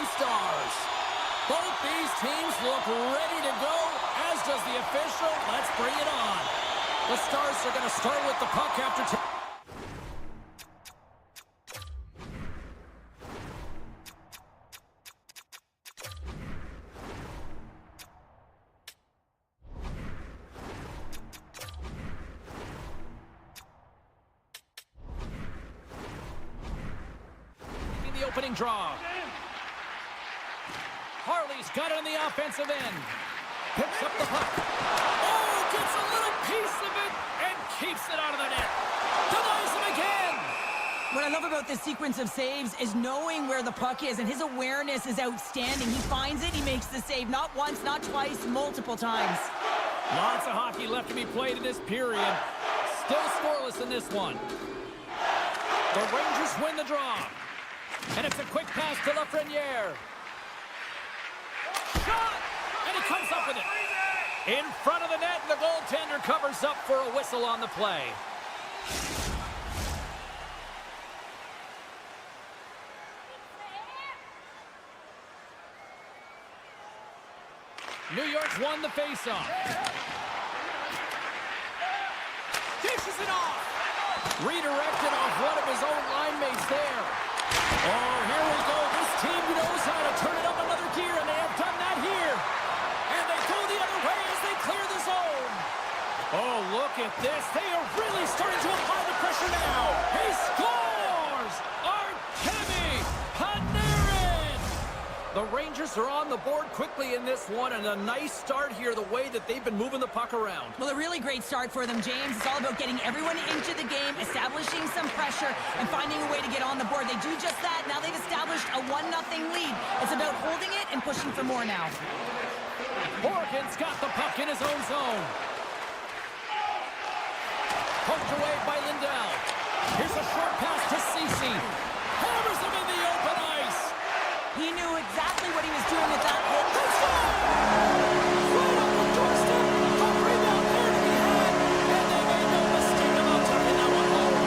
and Stars. Both these teams look ready to go, as does the official. Let's bring it on. The Stars are going to start with the puck after... the opening draw. Harley's got it on the offensive end. Picks up the puck. Oh, gets a little piece of it and keeps it out of the net. Denies him again. What I love about this sequence of saves is knowing where the puck is, and his awareness is outstanding. He finds it, he makes the save. Not once, not twice, multiple times. Lots of hockey left to be played in this period. Still scoreless in this one. The Rangers win the draw. And it's a quick pass to Lafreniere. Shot! And he comes up with it. In front of the net, the goaltender covers up for a whistle on the play. New York's won the faceoff. Dishes it off. Redirected off one of his own line mates there. Oh, here we go. This team knows how to turn it up another gear, and they have done that here. And they go the other way as they clear the zone. Oh, look at this. They are really starting to apply the pressure now. He scores! Artemi Panarin! The Rangers are on the board quickly in this one, and a nice start here, the way that they've been moving the puck around. Well, a really great start for them, James. It's all about getting everyone into the game, establishing some pressure, and finding a way to get on the board. They do just that. Now they've established a 1-0 lead. It's about holding it and pushing for more now. Morgan's got the puck in his own zone. Poked away by Lindell. Here's a short pass to Ceci. Hammers him in the open ice. He knew exactly what he was doing with that hit. Right on the doorstep. The rebound there to be had. And they made no mistake about tucking that one home.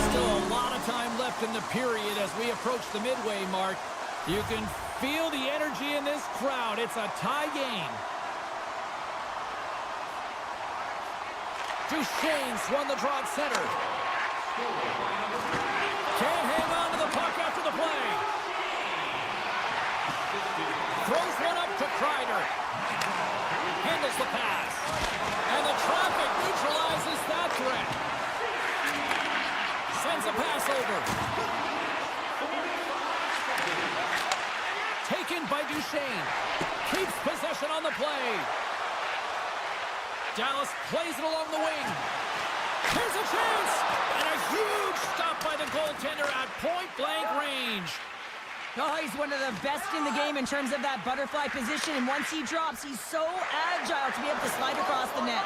Still a lot of time left in the period as we approach the midway mark. You can feel the energy in this crowd. It's a tie game. Duchesne's won the draw at center. Can't hang on to the puck after the play. Throws one up to Kreider. Handles the pass. And the traffic neutralizes that threat. Sends a pass over. Taken by Duchesne. Keeps possession on the play. Dallas plays it along the wing. Here's a chance! And a huge stop by the goaltender at point-blank range. Oh, he's one of the best in the game in terms of that butterfly position, and once he drops, he's so agile to be able to slide across the net.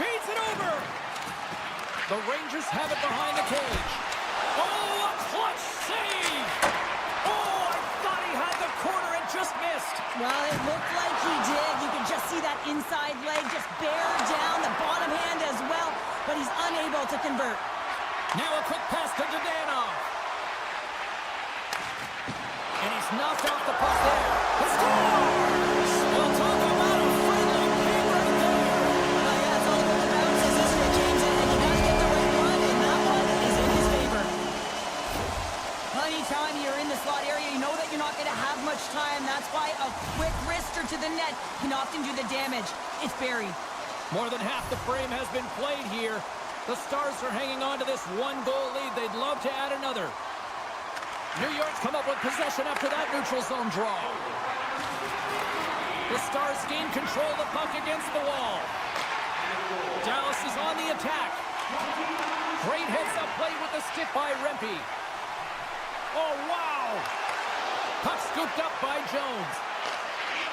Feeds it over! The Rangers have it behind the cage. Oh, a clutch save! Oh, I thought he had the corner and just missed. Well, it looked like he did. You could just see that inside leg just bear down, the bottom hand as well, but he's unable to convert. Now a quick pass to Dadonov. And he's knocked off the puck there. He scores! We'll talk about a friendly game right there. Well, yeah, it's all about the bounces, isn't it, James? And he does get the right one, and that one is in his favor. Anytime you're in the slot area, you know that you're not going to have much time. That's why a quick wrister to the net can often do the damage. It's buried. More than half the frame has been played here. The Stars are hanging on to this one-goal lead. They'd love to add another. New York's come up with possession after that neutral zone draw. The Stars gain control of the puck against the wall. Dallas is on the attack. Great heads-up play with the stick by Rempe. Oh, wow! Puck scooped up by Jones.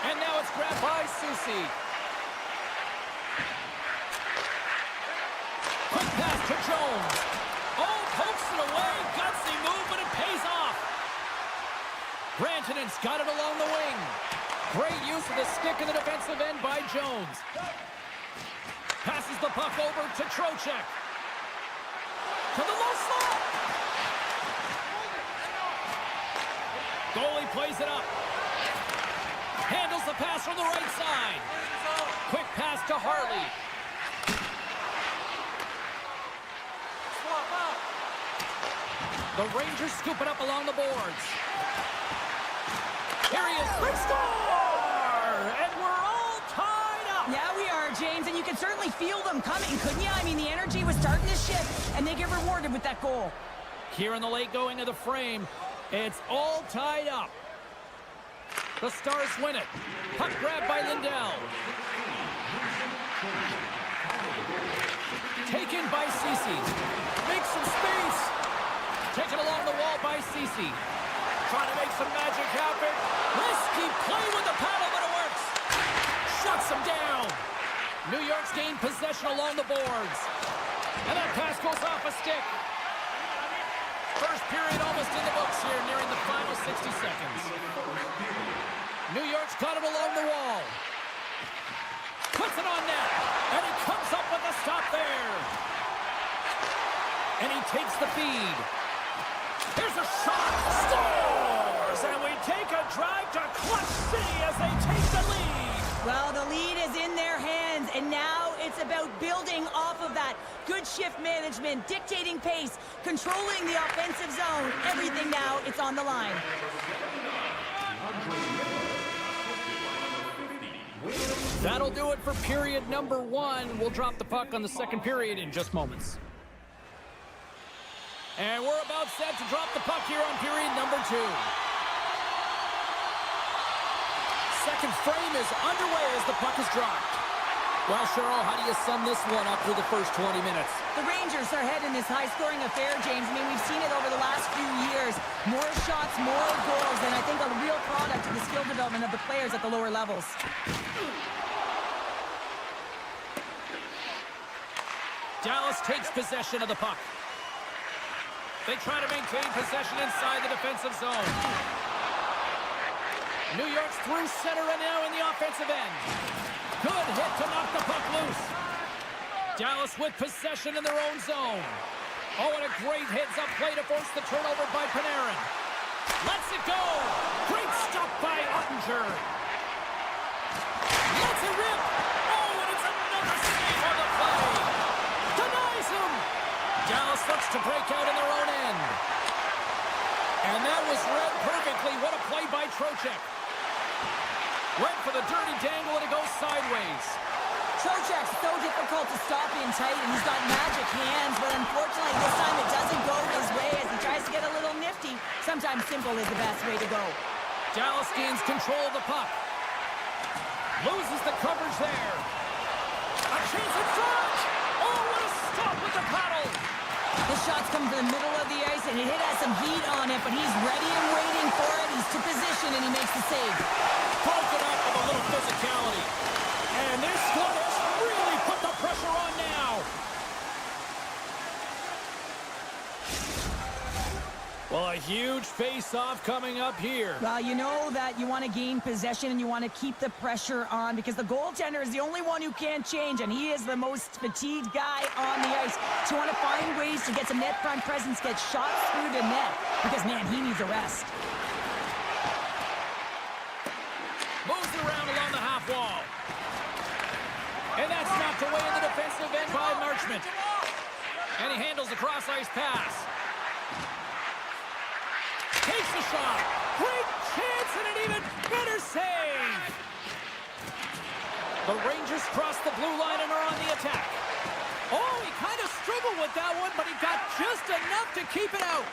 And now it's grabbed by Soucy. Quick pass to Jones. Oh, pokes it away. Gutsy move, but it pays off. Rantanen's got it along the wing. Great use of the stick in the defensive end by Jones. Passes the puck over to Trocheck. To the low slot. plays it up. Handles the pass from the right side. Quick pass to Harley. The Rangers scoop it up along the boards. Here he is. They score! And we're all tied up. Yeah, we are, James, and you can certainly feel them coming, couldn't you? I mean, the energy was starting to shift, and they get rewarded with that goal. Here in the late going of the frame, it's all tied up. The Stars win it. Puck grab by Lindell. Taken by Ceci. Makes some space. Taken along the wall by Ceci. Trying to make some magic happen. Risky play with the paddle, but it works. Shuts him down. New York's gained possession along the boards. And that pass goes off a stick. First period almost in the books here, nearing the final 60 seconds. New York's got it along the wall. Puts it on net. And he comes up with a stop there. And he takes the feed. Here's a shot. Scores! And we take a drive to Clutch City as they take the lead. Well, the lead is in their hands, and now it's about building off of that. Good shift management, dictating pace, controlling the offensive zone. Everything now, it's on the line. That'll do it for period number 1. We'll drop the puck on the second period in just moments. And we're about set to drop the puck here on period number 2. Second frame is underway as the puck is dropped. Well, Cheryl, how do you sum this one up through the first 20 minutes? The Rangers are ahead in this high-scoring affair, James. I mean, we've seen it over the last few years. More shots, more goals, and I think a real product of the skill development of the players at the lower levels. Dallas takes possession of the puck. They try to maintain possession inside the defensive zone. New York's through center and now in the offensive end. Good hit to knock the puck loose. Dallas with possession in their own zone. Oh, and a great heads-up play to force the turnover by Panarin. Lets it go. Great stop by Ottinger. Lets it rip. Oh, and it's another save on the play. Denies him. Dallas looks to break out in their own end. And that was read perfectly. What a play by Trocheck. Went for the dirty dangle and it goes sideways. Trocheck's so difficult to stop in tight, and he's got magic hands, but unfortunately this time it doesn't go his way as he tries to get a little nifty. Sometimes simple is the best way to go. Dallas gains control of the puck. Loses the coverage there. A chance in front. Oh, what a stop with the paddle. The shots come to the middle of the ice, and it has some heat on it, but he's ready and waiting for it. He's to position, and he makes the save. Broken up with a little physicality. And this squad has really put the pressure on now. Well, a huge face-off coming up here. Well, you know that you want to gain possession and you want to keep the pressure on because the goaltender is the only one who can't change, and he is the most fatigued guy on the ice. So you want to find ways to get some net front presence, get shots through the net because, man, he needs a rest. Moves it around along the half wall. And that's knocked away in the defensive end by Marchment. And he handles the cross-ice pass. Takes the shot. Great chance and an even better save. The Rangers cross the blue line and are on the attack. Oh, he kind of struggled with that one, but he got just enough to keep it out.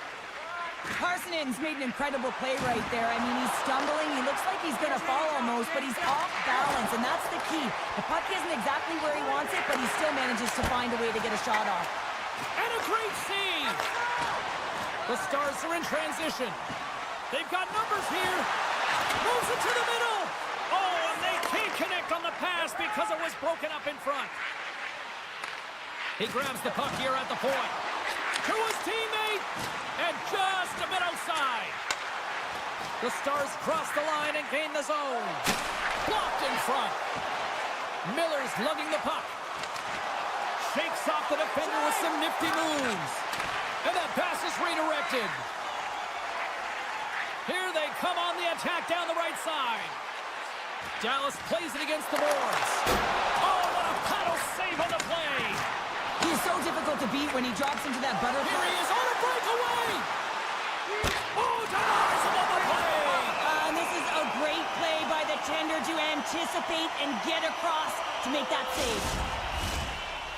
Parsonen's made an incredible play right there. I mean, he's stumbling. He looks like he's going to fall almost, but he's off balance, and that's the key. The puck isn't exactly where he wants it, but he still manages to find a way to get a shot off. And a great save. The Stars are in transition. They've got numbers here. Moves it to the middle. Oh, and they can't connect on the pass because it was broken up in front. He grabs the puck here at the point. To his teammate. And just a bit outside. The Stars cross the line and gain the zone. Blocked in front. Miller's lugging the puck. Shakes off the defender with some nifty moves. And that pass is redirected. Here they come on the attack. attack down the right side. Dallas plays it against the boards. Oh, what a paddle save on the play. He's so difficult to beat when he drops into that butterfly. Here he is on a breakaway. Oh, denies him on the play. And this is a great play by the tender to anticipate and get across to make that save.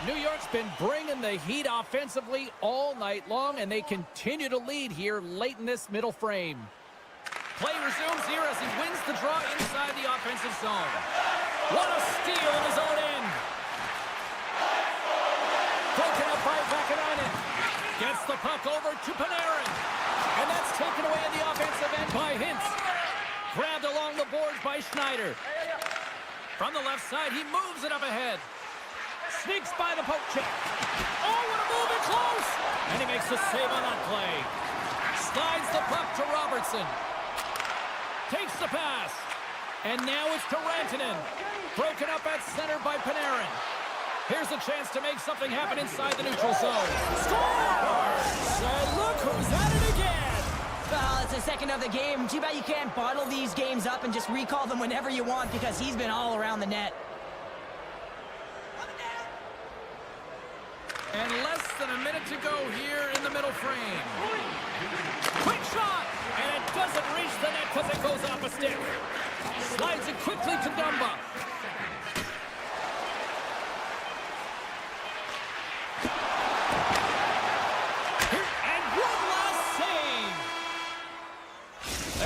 New York's been bringing the heat offensively all night long, and they continue to lead here late in this middle frame. Play resumes here as he wins the draw inside the offensive zone. What a steal in his own end. Broken up by Vakanainen. Gets the puck over to Panarin. And that's taken away in the offensive end by Hintz. Grabbed along the boards by Schneider. From the left side, he moves it up ahead. Sneaks by the poke check. Oh, what a move in close! And he makes the save on that play. Slides the puck to Robertson. Takes the pass. And now it's to Rantanen. Broken up at center by Panarin. Here's a chance to make something happen inside the neutral zone. Scores! And look who's at it again! Well, it's the second of the game. Too bad you can't bottle these games up and just recall them whenever you want because he's been all around the net. And less than a minute to go here in the middle frame. Quick shot! And it doesn't reach the net because it goes off a stick. Slides it quickly to Dumba. And one last save!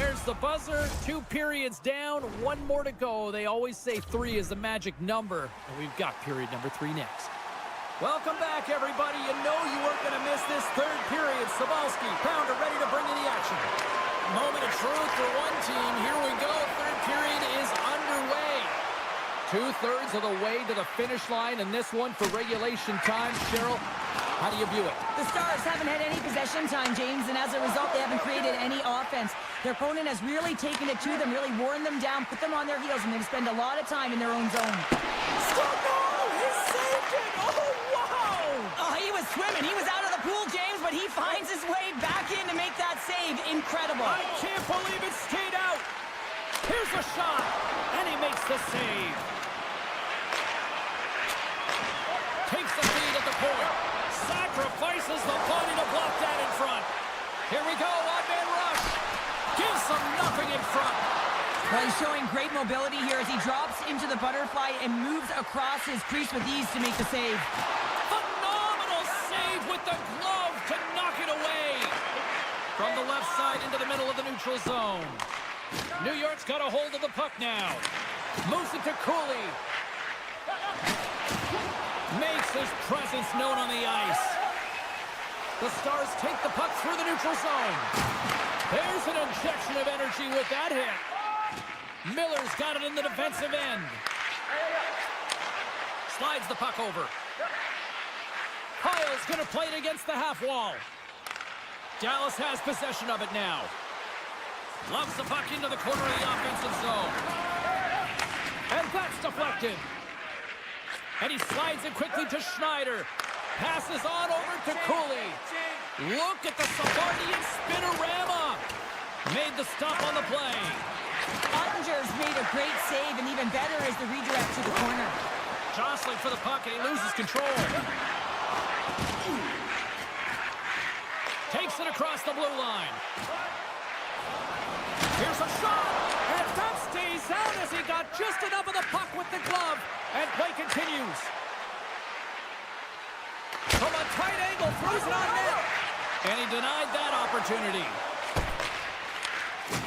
There's the buzzer. 2 periods down, 1 more to go. They always say 3 is the magic number. And we've got period number 3 next. Welcome back, everybody. You know you weren't going to miss this third period. Sabalski, Pounder ready to bring in the action. Moment of truth for one team. Here we go. Third period is underway. 2/3 of the way to the finish line, and this one for regulation time. Cheryl, how do you view it? The Stars haven't had any possession time, James, and as a result, they haven't created any offense. Their opponent has really taken it to them, really worn them down, put them on their heels, and they've spent a lot of time in their own zone. He saved it! Oh, he was swimming. He was out of the pool, James, but he finds his way back in to make that save. Incredible. I can't believe it stayed out. Here's a shot, and he makes the save. Takes the lead at the point. Sacrifices the body to block that in front. Here we go, one-man rush. Gives them nothing in front. Well, he's showing great mobility here as he drops into the butterfly and moves across his crease with ease to make the save. Phenomenal save with the glove to knock it away. From the left side into the middle of the neutral zone. New York's got a hold of the puck now. Moves it to Cooley. Makes his presence known on the ice. The Stars take the puck through the neutral zone. There's an injection of energy with that hit. Miller's got it in the defensive end. Slides the puck over. Kyle's going to play it against the half wall. Dallas has possession of it now. Loves the puck into the corner of the offensive zone. And that's deflected. And he slides it quickly to Schneider. Passes on over to Cooley. Look at the Savardian spinorama. Made the stop on the play. Ottinger's made a great save, and even better is the redirect to the corner. Jostling for the puck, and he loses control. Takes it across the blue line. Here's a shot, and that stays out as he got just enough of the puck with the glove, and play continues. From a tight angle, throws it on net, and he denied that opportunity.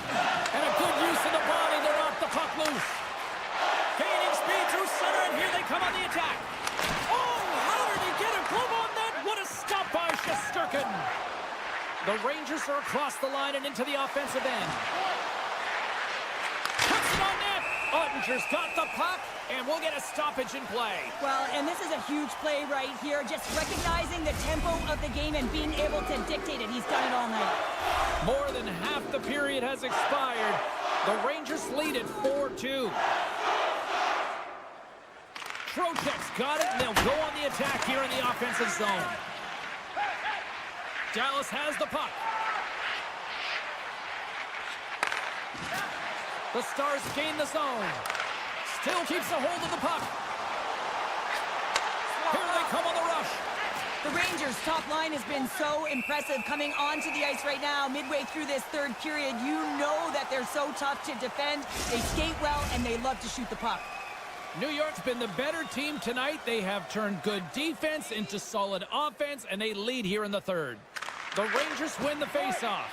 And a good use of the body to knock the puck loose. Gaining speed through center, and here they come on the attack. Oh, how did he get a glove on that? What a stop by Shesterkin. The Rangers are across the line and into the offensive end. Puts it on net. Ottinger's got the puck, and we'll get a stoppage in play. Well, and this is a huge play right here, just recognizing the tempo of the game and being able to dictate it. He's done it all night. More than half the period has expired. The Rangers lead at 4-2. Trocheck's got it, and they'll go on the attack here in the offensive zone. Dallas has the puck. The Stars gain the zone. Still keeps a hold of the puck. Here they come on the rush. The Rangers' top line has been so impressive coming onto the ice right now. Midway through this third period, you know that they're so tough to defend. They skate well, and they love to shoot the puck. New York's been the better team tonight. They have turned good defense into solid offense, and they lead here in the third. The Rangers win the faceoff.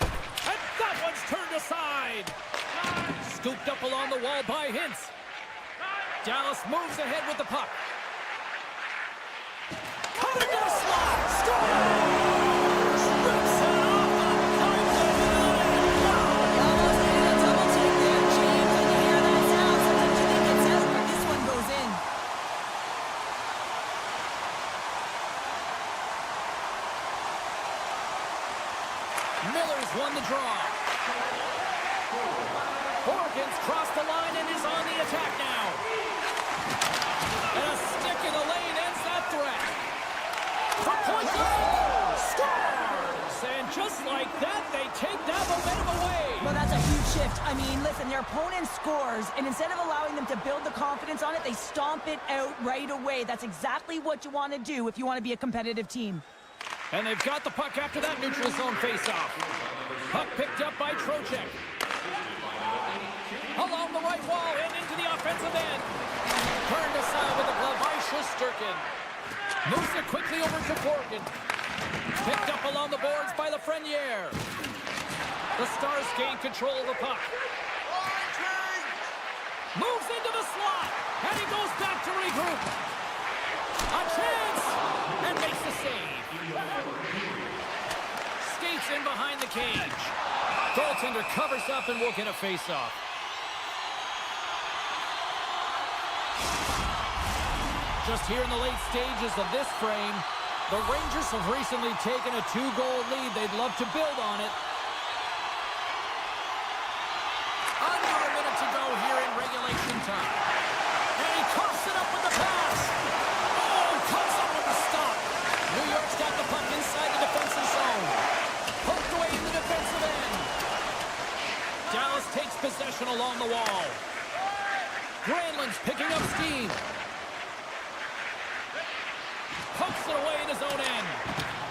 And that one's turned aside. Scooped up along the wall by Hintz. Dallas moves ahead with the puck. Cut into the slot. Scores! Rips it off the pipeline. Wow, almost getting a double take there, James. When you hear that sound, sometimes you think it's out, but this one goes in. Miller's won the draw. Horgan's crossed the line and is on the attack now. And a stick in the lane ends that threat. For point goal! Scores! And just like that, they take that momentum away. Well, that's a huge shift. I mean, listen, their opponent scores, and instead of allowing them to build the confidence on it, they stomp it out right away. That's exactly what you want to do if you want to be a competitive team. And they've got the puck after that neutral zone faceoff. Puck picked up by Trocheck. Along the right wall and into the offensive end. Turned aside with a glove by Shesterkin. Moves it quickly over to Horgan. Picked up along the boards by Lafreniere. The Stars gain control of the puck. Moves into the slot. And he goes back to regroup. A chance. And makes the save. Skates in behind the cage. Goaltender covers up and will get a face-off. Just here in the late stages of this frame, the Rangers have recently taken a 2-goal lead. They'd love to build on it. Under a minute to go here in regulation time. And he coughs it up with the pass. Oh, comes up with the stop. New York's got the puck inside the defensive zone. Poked away in the defensive end. Dallas takes possession along the wall. Granlund's picking up steam. Pokes it away in his own end.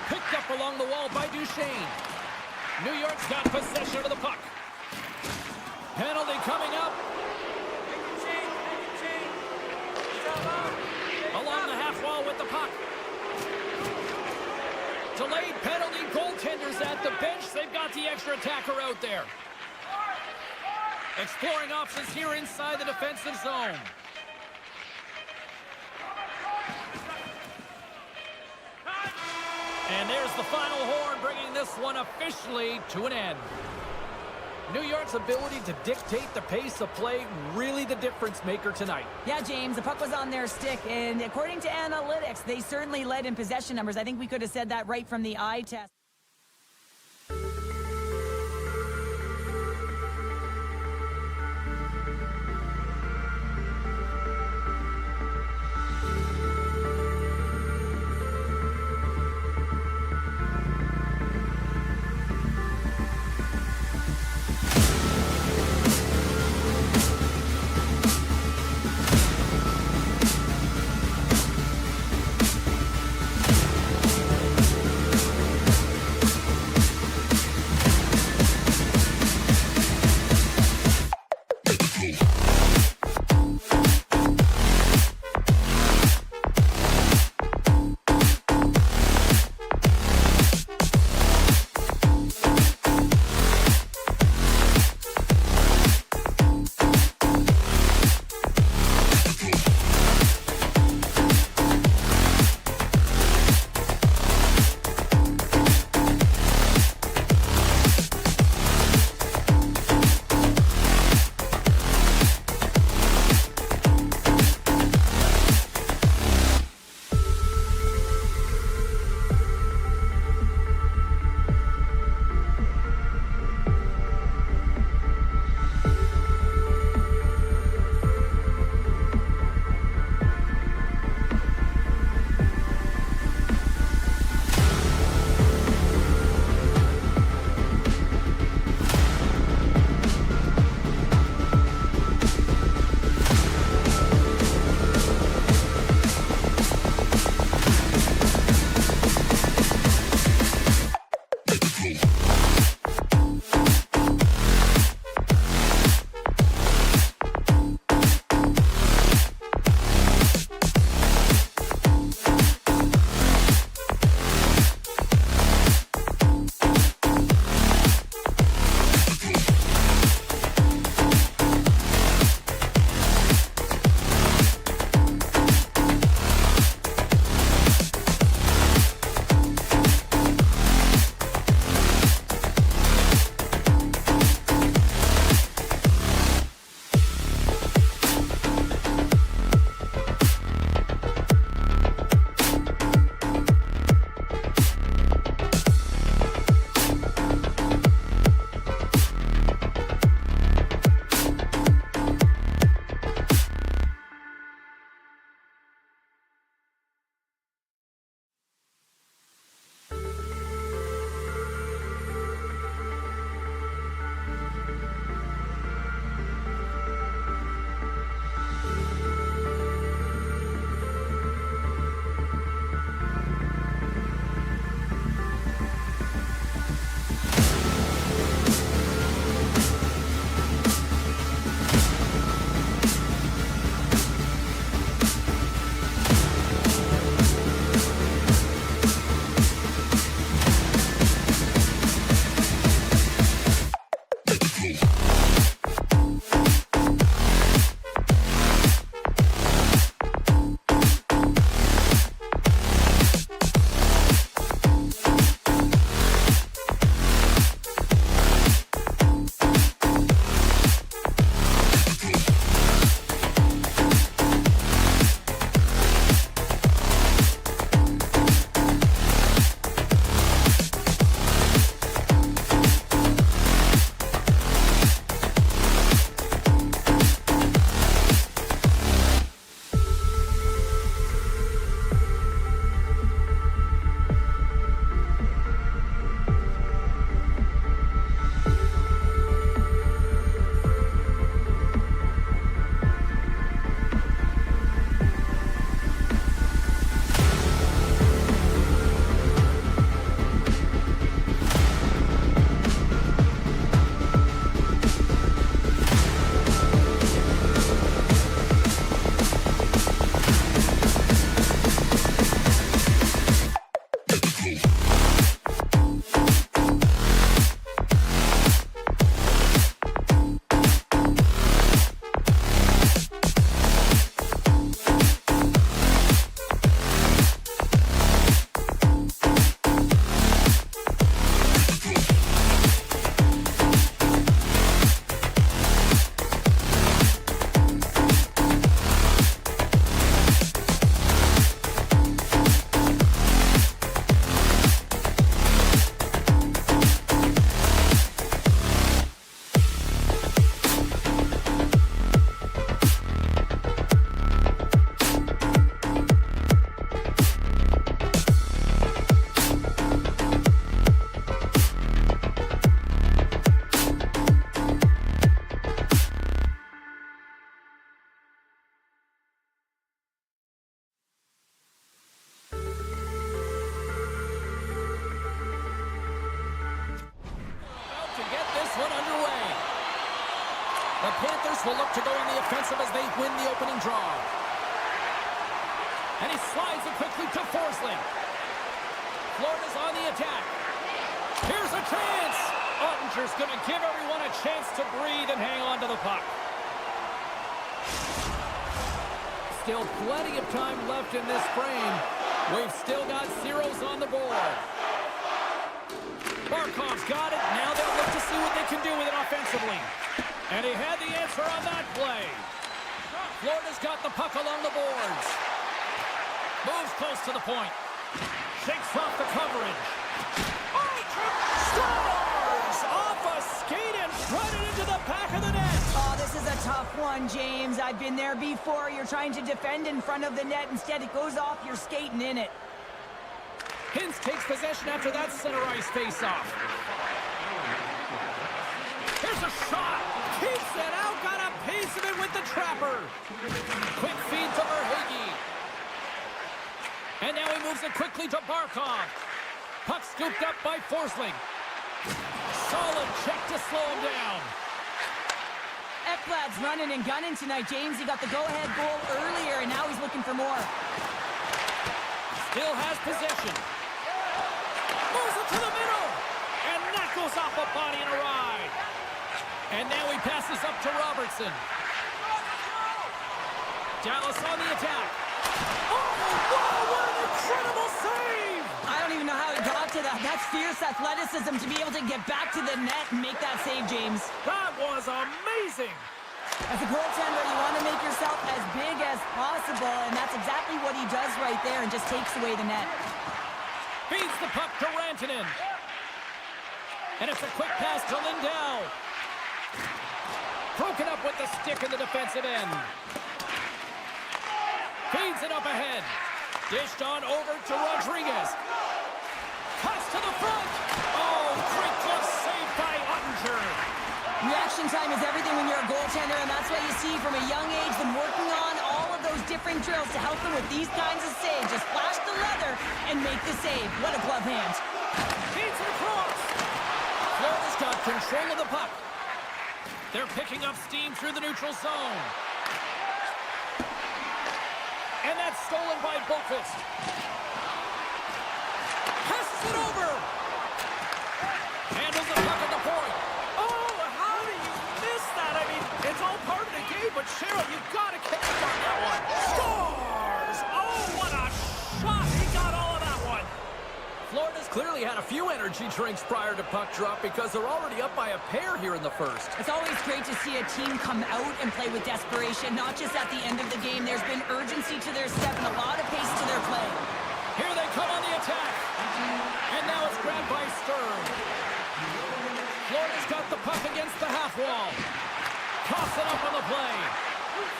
Picked up along the wall by Duchesne. New York's got possession of the puck. Penalty coming up. Along the half wall with the puck. Delayed penalty. Goaltenders at the bench. They've got the extra attacker out there. Exploring options here inside the defensive zone. And there's the final horn, bringing this one officially to an end. New York's ability to dictate the pace of play, really the difference maker tonight. Yeah, James, the puck was on their stick, and according to analytics, they certainly led in possession numbers. I think we could have said that right from the eye test. will look to go on the offensive as they win the opening draw. And he slides it quickly to Forsling. Florida's on the attack. Here's a chance. Ottinger's going to give everyone a chance to breathe and hang on to the puck. Still plenty of time left in this frame. We've still got zeros on the board. Barkov's got it. Now they'll look to see what they can do with it offensively. And he had the answer on that play. Florida's got the puck along the boards. Moves close to the point. Shakes off the coverage. Scores! Off a skate and run it into the back of the net. Oh, this is a tough one, James. I've been there before. You're trying to defend in front of the net. Instead, it goes off. You're skating in it. Hintz takes possession after that center ice face-off. Here's a shot. Keeps it out. Got a piece of it with the trapper. Quick feed to Verhaeghe. And now he moves it quickly to Barkov. Puck scooped up by Forsling. Solid check to slow him down. Ekblad's running and gunning tonight, James. He got the go-ahead goal earlier, and now he's looking for more. Still has possession. Moves it to the middle. And that goes off a body and a ride. And now he passes up to Robertson. Dallas on the attack. Oh, wow, what an incredible save! I don't even know how he got to that. That's fierce athleticism to be able to get back to the net and make that save, James. That was amazing! As a goaltender, you want to make yourself as big as possible, and that's exactly what he does right there and just takes away the net. Feeds the puck to Rantanen. And it's a quick pass to Lindell. Broken up with the stick in the defensive end. Feeds it up ahead. Dished on over to Rodriguez. Cuts to the front. Oh, great glove save by Ottinger. Reaction time is everything when you're a goaltender, and that's what you see from a young age, them working on all of those different drills to help them with these kinds of saves. Just flash the leather and make the save. What a glove hand. Feeds it across. Florida's got control of the puck. They're picking up steam through the neutral zone. And that's stolen by Boqvist. Passes it over. Handles the puck at the point. Oh, how do you miss that? I mean, it's all part of the game, but Cheryl, you've got to catch on that one. Scores! Oh, what a shot. He got all of that one. Florida's clearly had a few energy drinks prior to puck drop because they're already up by a pair here in the first. It's always great to see a team come out and play with desperation, not just at the end of the game. There's been urgency to their step and a lot of pace to their play. Here they come on the attack. And now it's grabbed by Stern. Florida's got the puck against the half wall. Toss it up on the play.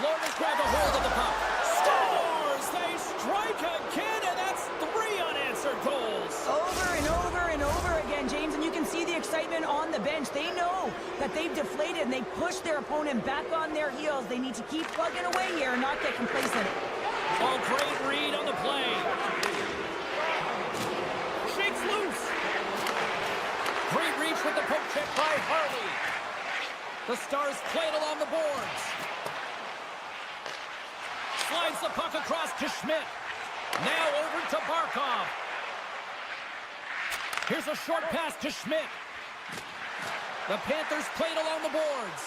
Florida's grabbed a hold of the puck. Scores! They strike again, and that's 3 unanswered goals. Over and over and over again, James, and you can see the excitement on the bench. They know that they've deflated and they push their opponent back on their heels. They need to keep plugging away here and not get complacent. Oh, great read on the play. Shakes loose. Great reach with the poke check by Harley. The Stars play it along the boards. Slides the puck across to Schmidt. Now over to Barkov. Here's a short pass to Schmidt. The Panthers play it along the boards.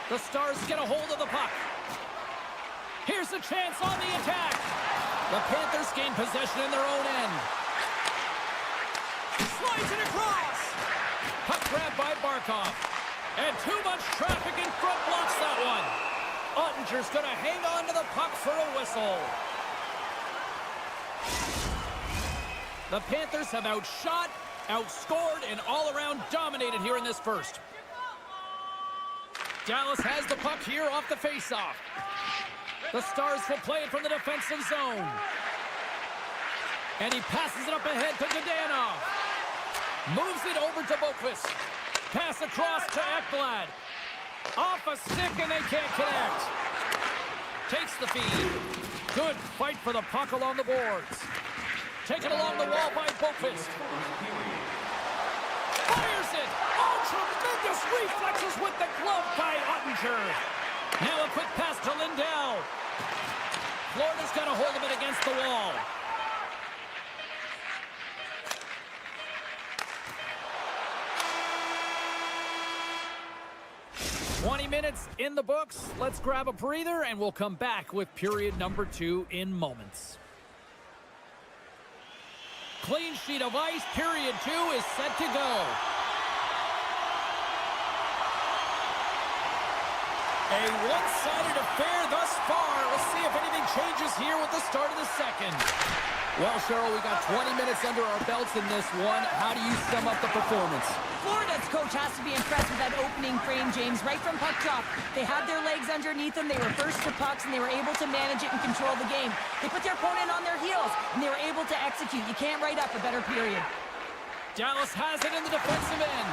The Stars get a hold of the puck. Here's a chance on the attack. The Panthers gain possession in their own end. Slides it across. Puck grabbed by Barkov. And too much traffic in front blocks that one. Ottinger's going to hang on to the puck for a whistle. The Panthers have outshot, outscored, and all-around dominated here in this first. Dallas has the puck here off the face-off. The Stars will play it from the defensive zone. And he passes it up ahead to Gdanov. Moves it over to Boqvist. Pass across to Ekblad. Off a stick and they can't connect. Takes the feed. Good fight for the puck along the boards. Taken along the wall by Boqvist. Fires it. Oh, Tremendous reflexes with the glove by Ottinger. Now a quick pass to Lindell. Florida's got a hold of it against the wall. "20 minutes in the books. Let's grab a breather, and we'll come back with period number 2 in moments." Clean sheet of ice. Period 2 is set to go. A one-sided affair thus far. Let's see if anything changes here with the start of the second. Well, Cheryl, we got 20 minutes under our belts in this one. How do you sum up the performance? Florida's coach has to be impressed with that opening frame, James. Right from puck drop, they had their legs underneath them. They were first to pucks, and they were able to manage it and control the game. They put their opponent on their heels, and they were able to execute. You can't write up a better period. Dallas has it in the defensive end.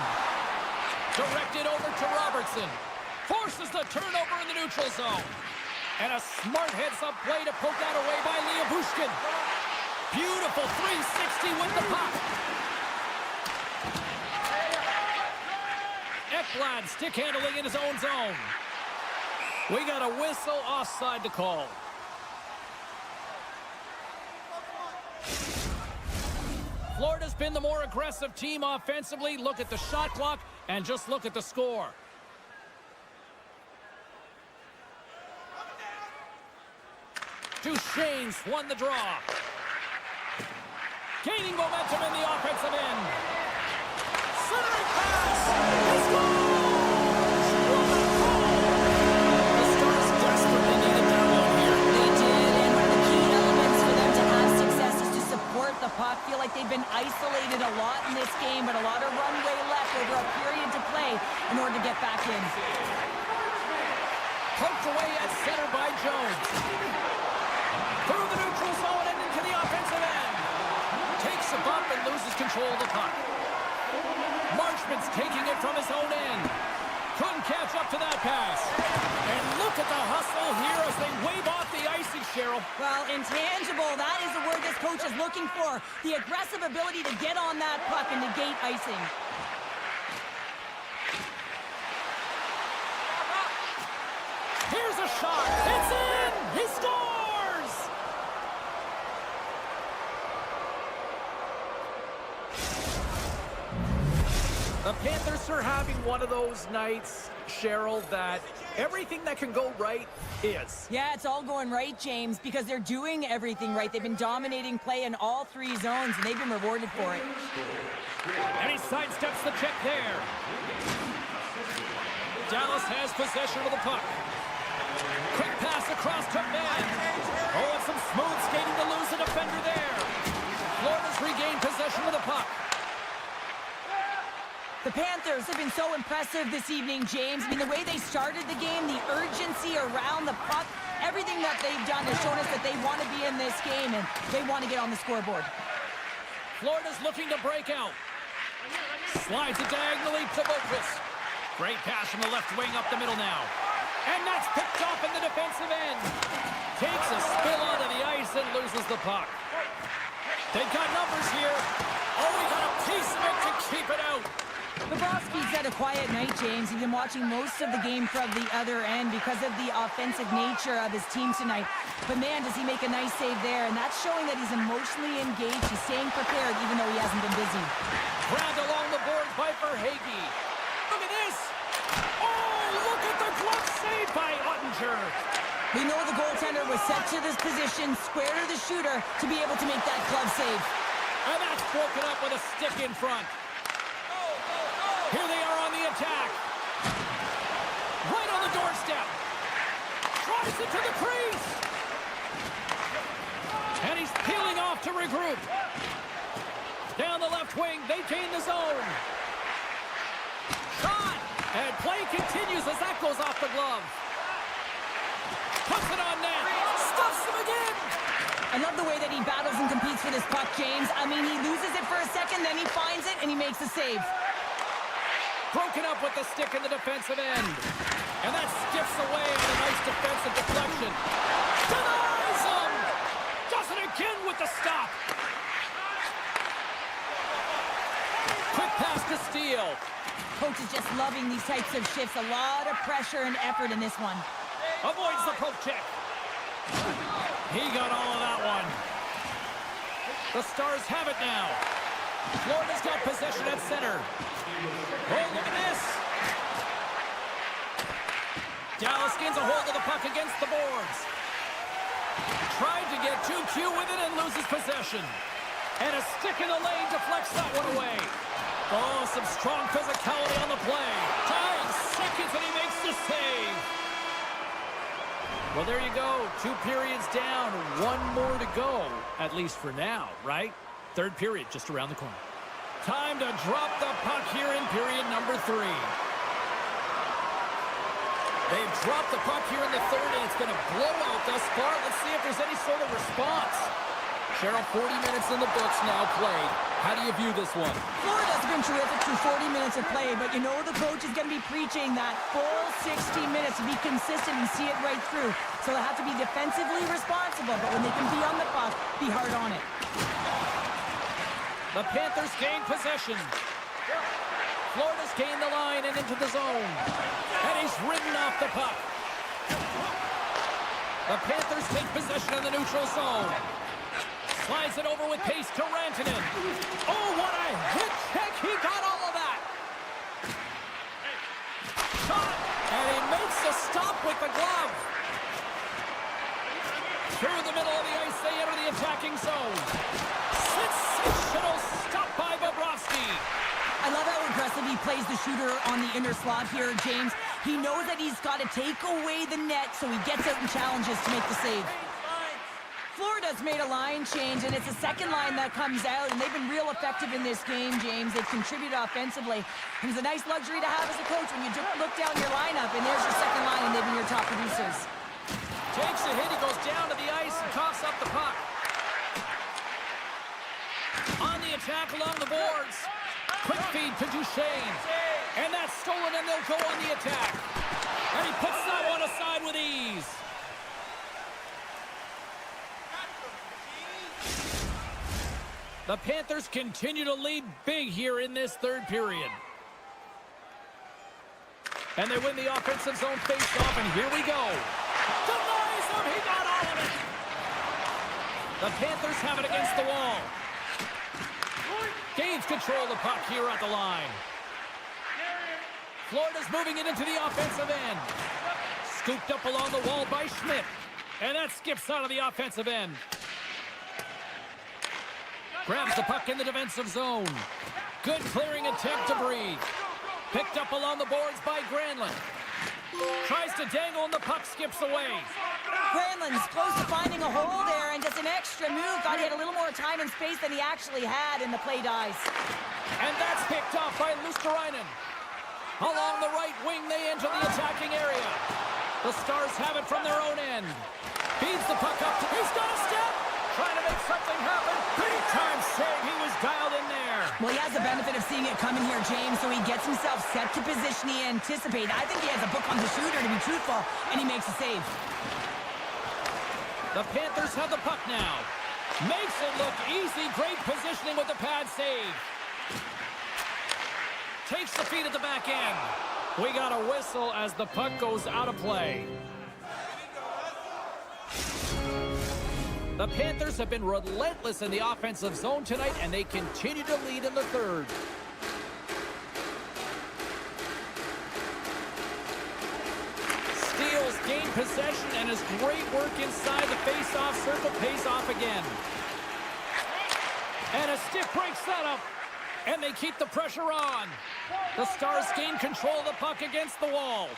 Directed over to Robertson. Forces the turnover in the neutral zone. And a smart heads-up play to poke that away by Bushkin. Beautiful 360 with the puck. Ekblad stick handling in his own zone. We got a whistle offside to call. Florida's been the more aggressive team offensively. Look at the shot clock and just look at the score. Duchesne's won the draw. Gaining momentum in the offensive end. Centering pass. He scores! What a goal! The Stars desperately needed that one here. They did, and one of the key elements for them to have success is to support the puck. Feel like they've been isolated a lot in this game, but a lot of runway left over a period to play in order to get back in. Poked away at center by Jones. Through the neutral zone and into the offensive end. Takes a bump and loses control of the puck. Marchman's taking it from his own end. Couldn't catch up to that pass. And look at the hustle here as they wave off the icing, Cheryl. Well, intangible, that is the word this coach is looking for. The aggressive ability to get on that puck and negate icing. Here's a shot. It's in! He scores! The Panthers are having one of those nights, Cheryl, that everything that can go right is. Yeah, it's all going right, James, because they're doing everything right. They've been dominating play in all 3 zones, and they've been rewarded for it. And he sidesteps the check there. Dallas has possession of the puck. Quick pass across to Ben. Oh, and some smooth skating to lose a defender there. Florida's regained possession of the puck. The Panthers have been so impressive this evening, James. I mean, the way they started the game, the urgency around the puck, everything that they've done has shown us that they want to be in this game and they want to get on the scoreboard. Florida's looking to break out. Slides it diagonally to Boquist. Great pass from the left wing up the middle now. And that's picked off in the defensive end. Takes a spill onto the ice and loses the puck. They've got numbers here. Oh, we got a piece of it to keep it out. Bobrovsky's had a quiet night, James. He's been watching most of the game from the other end because of the offensive nature of his team tonight. But man, does he make a nice save there, and that's showing that he's emotionally engaged. He's staying prepared even though he hasn't been busy. Grabbed along the board by Verhaeghe. Look at this. Oh, look at the glove save by Ottinger. We know the goaltender was set to this position, square to the shooter, to be able to make that glove save. And that's broken up with a stick in front. Here they are on the attack. Right on the doorstep. Drives it to the crease. And he's peeling off to regroup. Down the left wing, they gain the zone. Shot. And play continues as that goes off the glove. Puts it on net. Stuffs him again. I love the way that he battles and competes for this puck, James. I mean, he loses it for a second, then he finds it, and he makes the save. Broken up with the stick in the defensive end. And that skips away on a nice defensive deflection. Denies him! Does it again with the stop. Quick pass to Steele. Coach is just loving these types of shifts. A lot of pressure and effort in this one. Avoids the poke check. He got all of that one. The Stars have it now. Florida's got possession at center. Oh, look at this. Dallas gains a hold of the puck against the boards. Tried to get too cute with it and loses possession. And a stick in the lane deflects that one away. Oh, some strong physicality on the play. Tying seconds and he makes the save. Well, there you go. 2 periods down, 1 more to go. At least for now, right? 3rd period just around the corner. Time to drop the puck here in period number 3. They've dropped the puck here in the 3rd, and it's been a blowout thus far. Let's see if there's any sort of response. Cheryl, 40 minutes in the books now played. How do you view this one? Florida's been terrific through 40 minutes of play, but you know the coach is going to be preaching that full 60 minutes to be consistent and see it right through. So they have to be defensively responsible, but when they can be on the puck, be hard on it. The Panthers gain possession. Florida's gained the line and into the zone. And he's ridden off the puck. The Panthers take possession in the neutral zone. Slides it over with pace to Rantanen. Oh, what a hit check. He got all of that. Shot. And he makes the stop with the glove. Through the middle of the ice, they enter the attacking zone. Sensational stop by Bobrovsky. I love how aggressive he plays the shooter on the inner slot here, James. He knows that he's got to take away the net, so he gets out and challenges to make the save. Florida's made a line change, and it's the second line that comes out, and they've been real effective in this game, James. They've contributed offensively. And it's a nice luxury to have as a coach when you look down your lineup, and there's your second line, and they've been your top producers. Takes a hit, he goes down to the ice and coughs up the puck. On the attack along the boards. Quick feed to Duchesne. And that's stolen, and they'll go on the attack. And he puts that one aside with ease. The Panthers continue to lead big here in this 3rd period. And they win the offensive zone face-off, and here we go. Denies him, he got all of it. The Panthers have it against the wall. Gains control of the puck here at the line. Florida's moving it into the offensive end. Scooped up along the wall by Schmidt. And that skips out of the offensive end. Grabs the puck in the defensive zone. Good clearing attempt to breathe. Picked up along the boards by Granlund. Tries to dangle and the puck skips away. Granlund's close to finding a hole there and just an extra move. Thought he had a little more time and space than he actually had, and the play dies. And that's picked off by Luosterainen. Along the right wing, they enter the attacking area. The Stars have it from their own end. Feeds the puck up. He's got a step. Trying to make something happen. Big time save. He was dialed in there. Well, he has the benefit of seeing it coming here, James, so he gets himself set to position he anticipated. I think he has a book on the shooter, to be truthful, and he makes a save. The Panthers have the puck now. Makes it look easy. Great positioning with the pad save. Takes the feed at the back end. We got a whistle as the puck goes out of play. The Panthers have been relentless in the offensive zone tonight, and they continue to lead in the 3rd. Steele's gained possession, and his great work inside the face-off circle pays off again. And a stick breaks that up, and they keep the pressure on. The Stars gain control of the puck against the wall.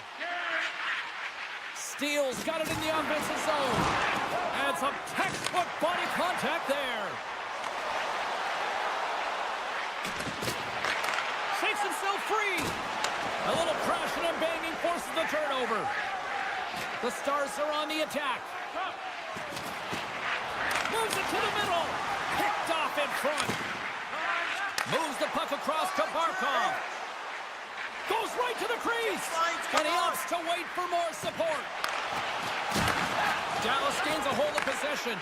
Steele's got it in the offensive zone. And some textbook body contact there. Shakes himself free. A little crashing and banging forces the turnover. The Stars are on the attack. Moves it to the middle. Picked off in front. Moves the puck across to Barkov. Goes right to the crease. And he opts to wait for more support. Dallas gains a hold of possession.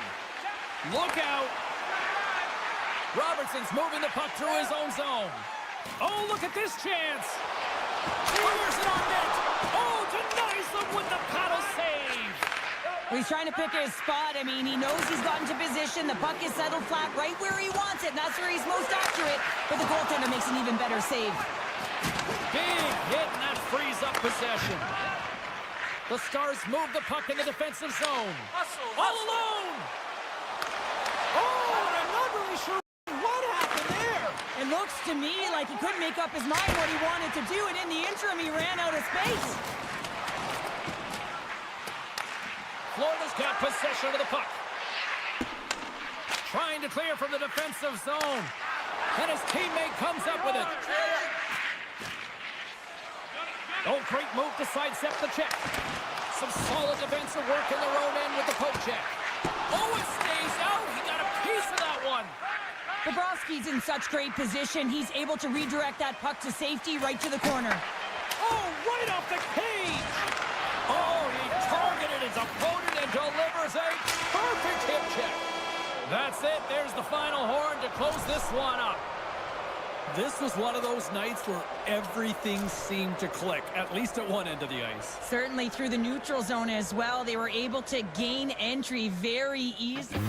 Look out. Robertson's moving the puck through his own zone. Oh, look at this chance. Fires it on net. Oh, denies them with the paddle save. Well, he's trying to pick his spot. I mean, he knows he's gotten to position. The puck is settled flat right where he wants it, and that's where he's most accurate. But the goaltender makes an even better save. Big hit, and that frees up possession. The Stars move the puck in the defensive zone. All alone. Oh, and I'm not really sure what happened there. It looks to me like he couldn't make up his mind what he wanted to do, and in the interim, he ran out of space. Florida's got possession of the puck. Trying to clear from the defensive zone. And his teammate comes up with it. Oh, great move to sidestep the check. Some solid defensive work in their own end with the poke check. Oh, it stays out. He got a piece of that one. Bobrovsky's in such great position. He's able to redirect that puck to safety right to the corner. Oh, right off the cage. Oh, he targeted his opponent and delivers a perfect hip check. That's it. There's the final horn to close this one up. This was one of those nights where everything seemed to click, at least at one end of the ice. Certainly through the neutral zone as well. They were able to gain entry very easily.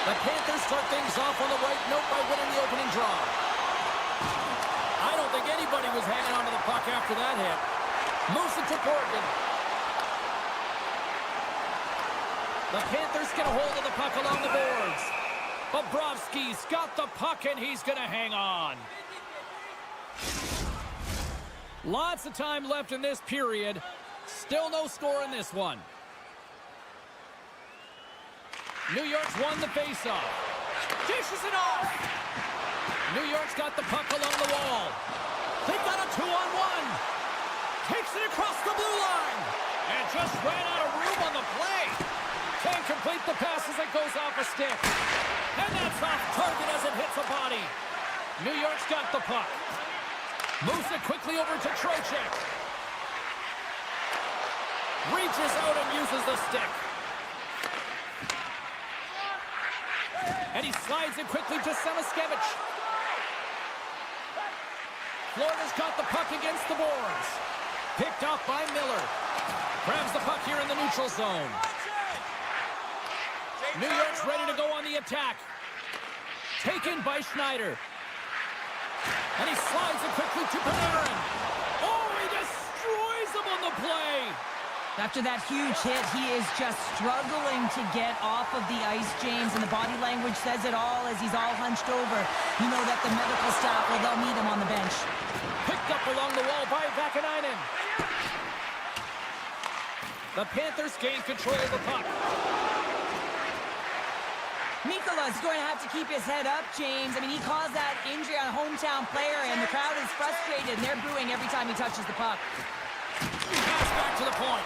The Panthers start things off on the right note by winning the opening draw. I don't think anybody was hanging on to the puck after that hit. Moves it to Borgen. The Panthers get a hold of the puck along the boards. Bobrovsky's got the puck, and he's going to hang on. Lots of time left in this period. Still no score in this one. New York's won the faceoff. Dishes it off. New York's got the puck along the wall. They've got a 2-on-1. Takes it across the blue line. And just ran out of room on the play. Can't complete the pass as it goes off a stick. And that's off target as it hits a body. New York's got the puck. Moves it quickly over to Trocheck. Reaches out and uses the stick. And he slides it quickly to Samaskevich. Florida's got the puck against the boards. Picked off by Miller. Grabs the puck here in the neutral zone. New York's ready to go on the attack. Taken by Schneider. And he slides it quickly to Panarin. Oh, he destroys him on the play. After that huge hit, he is just struggling to get off of the ice, James, and the body language says it all as he's all hunched over. You know that the medical staff, well, they'll need him on the bench. Picked up along the wall by Vakanainen. The Panthers gain control of the puck. Mikola's going to have to keep his head up, James. I mean, he caused that injury on a hometown player, and the crowd is frustrated, and they're booing every time he touches the puck. Pass back to the point.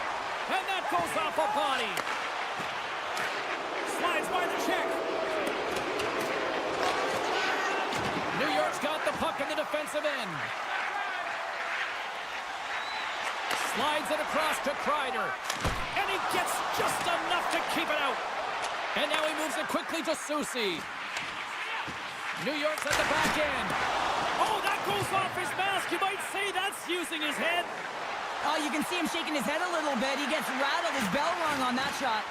And that goes off a body. Slides by the check. New York's got the puck in the defensive end. Slides it across to Kreider. And he gets just enough to keep it out. And now he moves it quickly to Soucy. New York's at the back end. Oh, that goes off his mask. You might say that's using his head. Oh, you can see him shaking his head a little bit. He gets rattled. His bell rung on that shot.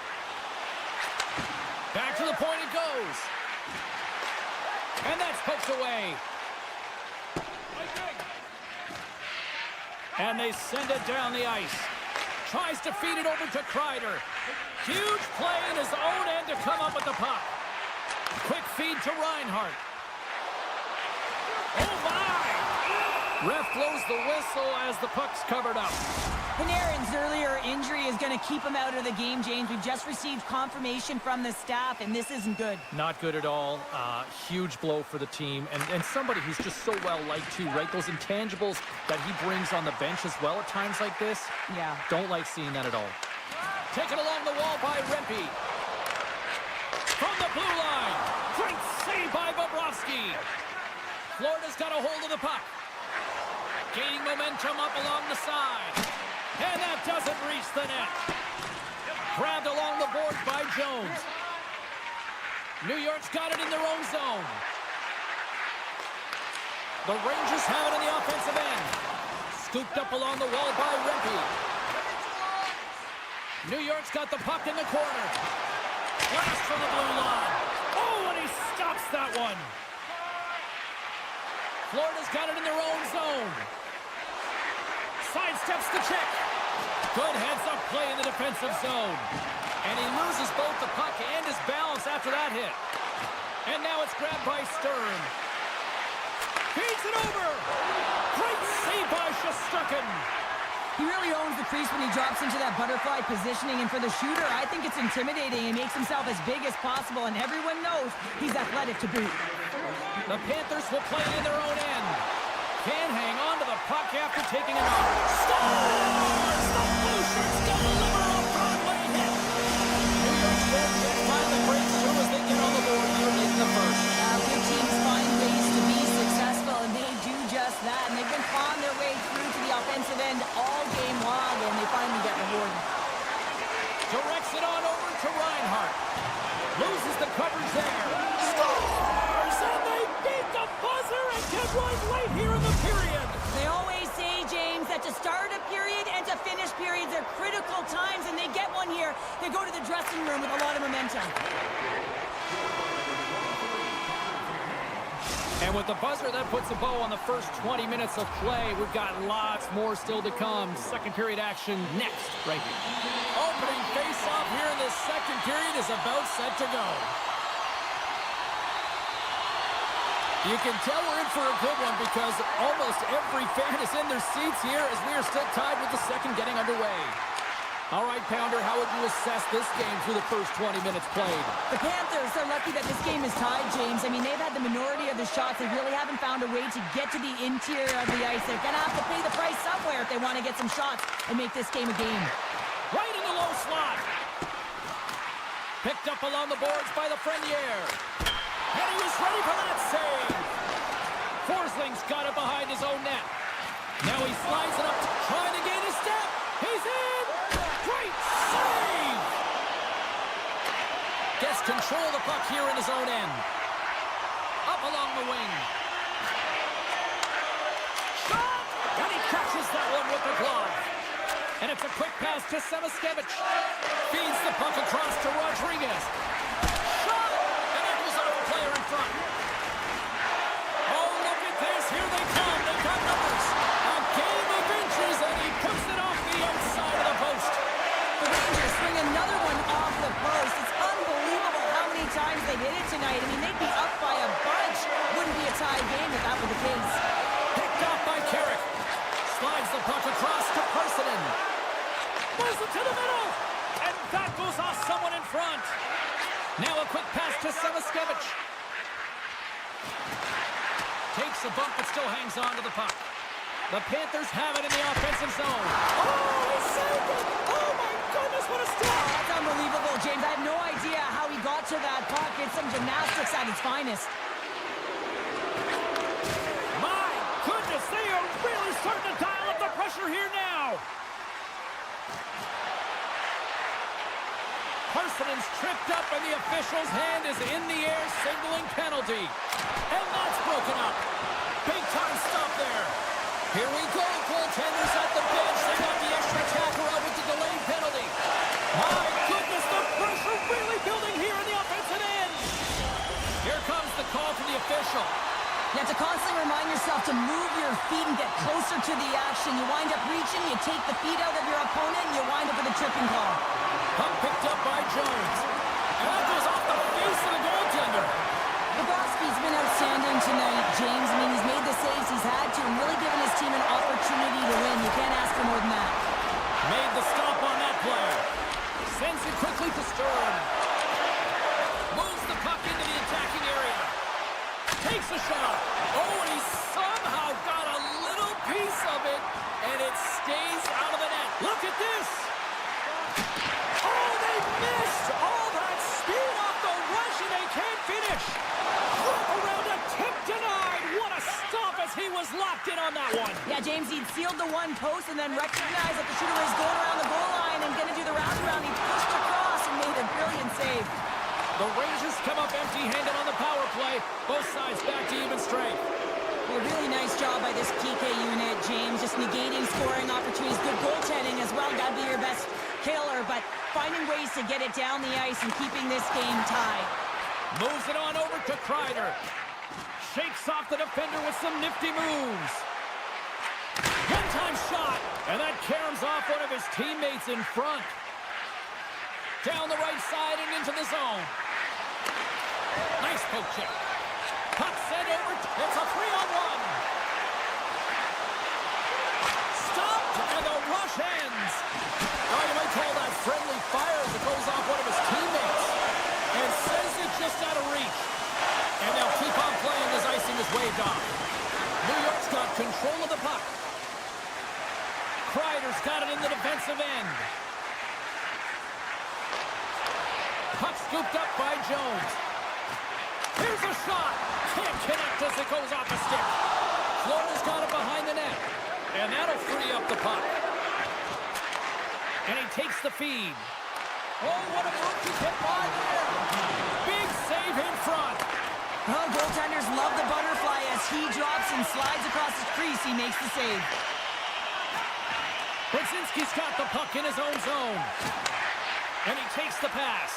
Back to the point it goes. And that's poked away. And they send it down the ice. Tries to feed it over to Kreider. Huge play in his own end to come up with the puck. Quick feed to Reinhart. Oh, my! Ref blows the whistle as the puck's covered up. Panarin's earlier injury is going to keep him out of the game, James. We've just received confirmation from the staff, and this isn't good. Not good at all. Huge blow for the team. And somebody who's just so well-liked, too, right? Those intangibles that he brings on the bench as well at times like this. Yeah. Don't like seeing that at all. Taken along the wall by Rempe. From the blue line. Great save by Bobrovsky. Florida's got a hold of the puck. Gaining momentum up along the side. And that doesn't reach the net. Grabbed along the board by Jones. New York's got it in their own zone. The Rangers have it in the offensive end. Scooped up along the wall by Rempe. New York's got the puck in the corner. Blast from the blue line. Oh, and he stops that one. Florida's got it in their own zone. Sidesteps the check. Good heads-up play in the defensive zone. And he loses both the puck and his balance after that hit. And now it's grabbed by Stern. Feeds it over. Great save by Shesterkin. He really owns the crease when he drops into that butterfly positioning. And for the shooter, I think it's intimidating. He makes himself as big as possible, and everyone knows he's athletic to boot. The Panthers will play in their own end. Can hang on to the puck after taking it off. Scores! The Blue Shirts deliver a Broadway hit. New York's red finally breaks through as they get on the board here late in the first. Good teams find ways to be successful, and they do just that. And they've been clawing their way through to the offensive end all game long, and they finally get rewarded. Directs it on over to Reinhart. Loses the coverage there. Scores! And they beat the buzzer and get right late here in the period. They always say, James, that to start a period and to finish periods are critical times, and they get one here. They go to the dressing room with a lot of momentum. And with the buzzer, that puts a bow on the first 20 minutes of play. We've got lots more still to come. Second period action next, right here. Opening face-off here in this second period is about set to go. You can tell we're in for a good one because almost every fan is in their seats here as we are still tied with the second getting underway. All right, Pounder, how would you assess this game through the first 20 minutes played? The Panthers are lucky that this game is tied, James. I mean, they've had the minority of the shots. They really haven't found a way to get to the interior of the ice. They're going to have to pay the price somewhere if they want to get some shots and make this game a game. Right in the low slot. Picked up along the boards by the Frenier. And he was ready for that save. Forsling's got it behind his own net. Now he slides it up, trying to gain a step. He's in! Great save! Gets control of the puck here in his own end. Up along the wing. Shot! And he catches that one with the glove. And it's a quick pass to Samaskevich. Feeds the puck across to Rodriguez. Shot! And that was off the player in front. Oh, look at this. Here they come. They've got numbers. A game of inches, and he puts it off the outside of the post. The Rangers swing another one off the post. It's unbelievable how many times they hit it tonight. I mean, they'd be up by a bunch. Wouldn't be a tie game if that were the case. Picked off by Carrick. Slides the puck across to Parsonen. Moves it to the middle. And that goes off someone in front. Now a quick pass to Samaskevich. Takes a bump but still hangs on to the puck. The Panthers have it in the offensive zone. Oh, he saved it! Oh, my goodness, what a stop! That's unbelievable, James. I have no idea how he got to that puck. It's some gymnastics at its finest. My goodness, they are really starting to dial up the pressure here now. Parsonen's tripped up and the official's hand is in the air signaling penalty. And that's broken up. Big time stop there. Here we go, goaltenders at the bench. They got the extra tackle out with the delayed penalty. My goodness, the pressure really building here in the offensive end. Here comes the call from the official. You have to constantly remind yourself to move your feet and get closer to the action. You wind up reaching, you take the feet out of your opponent, and you wind up with a tripping call. Puck picked up by Jones. And that goes off the face of the goaltender. Bobrovsky's been outstanding tonight, James. I mean, he's made the saves he's had to and really given his team an opportunity to win. You can't ask for more than that. Made the stop on that play. Sends it quickly to Stern. Moves the puck into the attacking area. Takes a shot. Oh, and he somehow got a little piece of it, and it stays out of the net. Look at this. Oh, they missed. All that speed off the rush, and they can't finish. Flip around a tip denied. What a stop as he was locked in on that one. Yeah, Yeah, James, he'd sealed the one post and then recognized that the shooter was going around the goal line and going to do the wraparound. He pushed across and made a brilliant save. The Rangers come up empty-handed on the power play. Both sides back to even strength. Well, a really nice job by this PK unit, James. Just negating scoring opportunities. Good goaltending as well. Got to be your best killer, but finding ways to get it down the ice and keeping this game tied. Moves it on over to Kreider. Shakes off the defender with some nifty moves. One-time shot, and that caroms off one of his teammates in front. Down the right side and into the zone. Nice poke check. Puck sent over. It's a 3-on-1. Stopped, and the rush ends. Oh, you might call that friendly fire as it goes off one of his teammates. And sends it just out of reach. And they'll keep on playing as icing is waved off. New York's got control of the puck. Kreider's got it in the defensive end. Puck scooped up by Jones. Here's a shot. Can't connect as it goes off the stick. Florida's got it behind the net. And that'll free up the puck. And he takes the feed. Oh, what a move to get by there. Big save in front. Oh, goaltenders love the butterfly as he drops and slides across his crease. He makes the save. Brzezinski's got the puck in his own zone. And he takes the pass.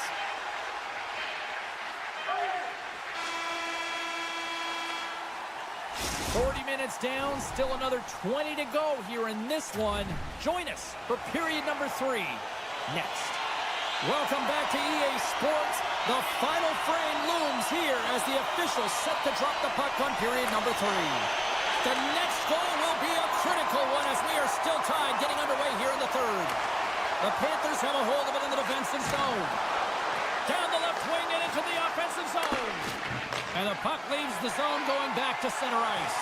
Minutes down, still another 20 to go here in this one. Join us for period number 3 next. Welcome back to EA Sports. The final frame looms here as the officials set to drop the puck on period number 3. The next goal will be a critical one as we are still tied, getting underway here in the third. The Panthers have a hold of it in the defensive zone. Down the left wing and into the offensive zone. And the puck leaves the zone going back to center ice.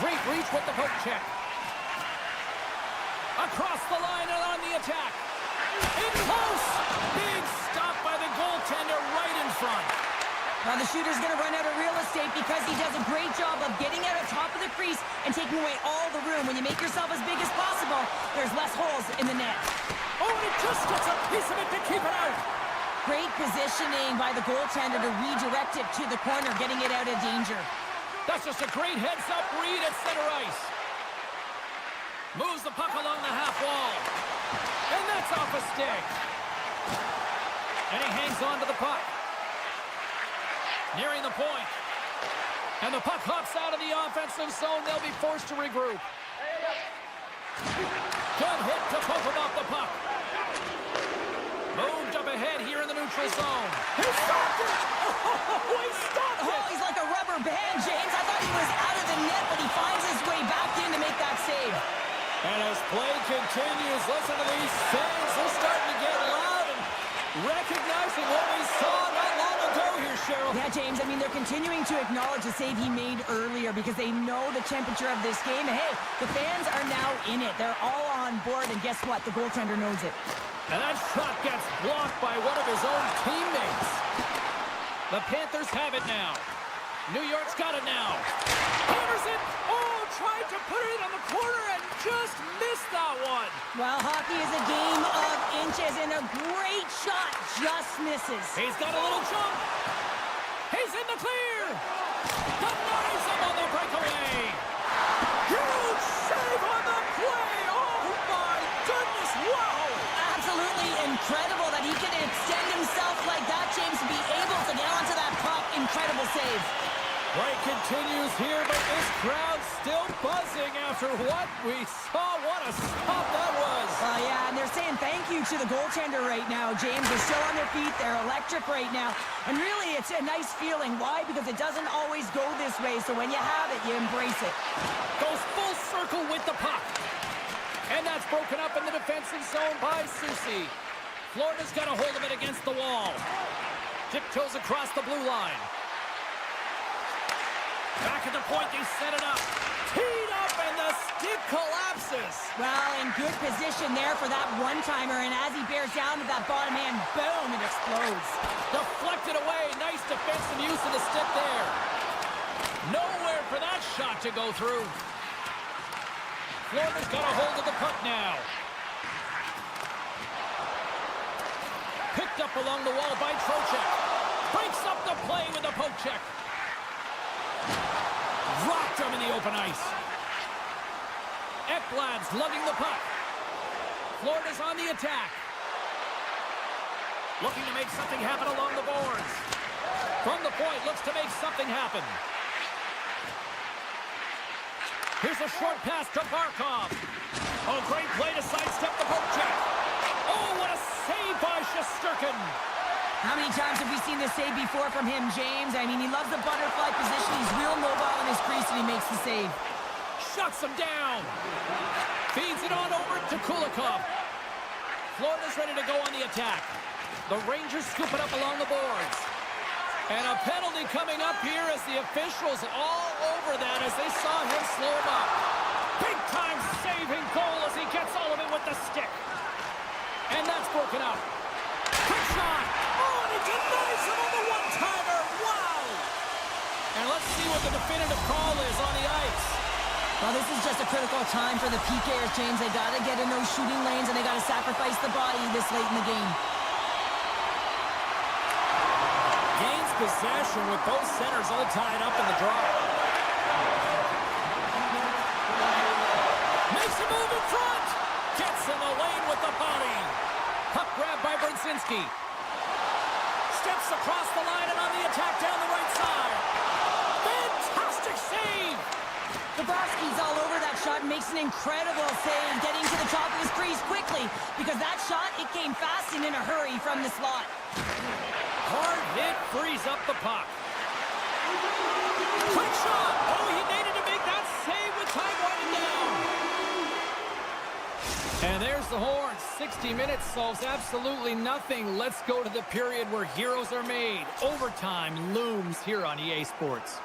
Great reach with the poke check. Across the line and on the attack. In close. Big stop by the goaltender right in front. Now the shooter's going to run out of real estate because he does a great job of getting out of top of the crease and taking away all the room. When you make yourself as big as possible, there's less holes in the net. Oh, and it just gets a piece of it to keep it out. Great positioning by the goaltender to redirect it to the corner, getting it out of danger. That's just a great heads-up read at center ice. Moves the puck along the half wall. And that's off a stick. And he hangs on to the puck. Nearing the point. And the puck hops out of the offensive zone. They'll be forced to regroup. Good hit to poke him off the puck. Moved up ahead here in the neutral zone. He stopped it! Oh, he stopped it! Oh, he's like a rubber band, James. I thought he was out of the net, but he finds his way back in to make that save. And as play continues, listen to these fans. They're starting to get loud and recognizing what we saw not long ago here, Cheryl. Yeah, James, I mean, they're continuing to acknowledge the save he made earlier because they know the temperature of this game. And, hey, the fans are now in it. They're all on board, and guess what? The goaltender knows it. And that shot gets blocked by one of his own teammates. The Panthers have it now. New York's got it now. Hammers it. Oh, tried to put it on the corner and just missed that one. Well, hockey is a game of inches, and a great shot just misses. He's got a little jump. He's in the clear. Denies him on the breakaway. Huge save on the play. Oh, my goodness. Wow. Absolutely incredible that he can extend himself like that, James, to be able to get onto that puck. Incredible save. Play continues here, but this crowd's still buzzing after what we saw. What a stop that was. Yeah, and they're saying thank you to the goaltender right now, James. They're still on their feet. They're electric right now. And really, it's a nice feeling. Why? Because it doesn't always go this way. So when you have it, you embrace it. Goes full circle with the puck. And that's broken up in the defensive zone by Soucy. Florida's got a hold of it against the wall. Tiptoes across the blue line. Back at the point, they set it up. Teed up, and the stick collapses. Well, in good position there for that one-timer, and as he bears down to that bottom hand, boom, it explodes. Deflected away. Nice defensive use of the stick there. Nowhere for that shot to go through. Florida's got a hold of the puck now. Picked up along the wall by Trocheck. Breaks up the play with a poke check. Rocked him in the open ice. Ekblad's lugging the puck. Florida's on the attack. Looking to make something happen along the boards. From the point, looks to make something happen. Here's a short pass to Barkov. Oh, great play to sidestep the poke check. Oh, what a save by Shesterkin. How many times have we seen this save before from him, James? I mean, he loves the butterfly position. He's real mobile in his crease, and he makes the save. Shuts him down. Feeds it on over to Kulikov. Florida's ready to go on the attack. The Rangers scoop it up along the boards. And a penalty coming up here as the officials all over that as they saw him slow him up. Big-time saving goal as he gets all of it with the stick. And that's broken up. Quick shot. Oh, and he denies him on the one-timer. Wow. And let's see what the definitive call is on the ice. Well, this is just a critical time for the PKers, James. They got to get in those shooting lanes, and they got to sacrifice the body this late in the game. Gains possession with both centers all tied up in the draw. Makes a move in front. Gets in the lane with the body. Puck grab by Brzezinski. Steps across the line and on the attack down the right side. Fantastic save. Dabrowski's all over that shot and makes an incredible save, getting to the top of his crease quickly, because that shot, it came fast and in a hurry from the slot. Hard hit frees up the puck. Quick shot. Oh, he needed to make that save with time winding down. And there's the horn. 60 minutes solves absolutely nothing. Let's go to the period where heroes are made. Overtime looms here on EA Sports.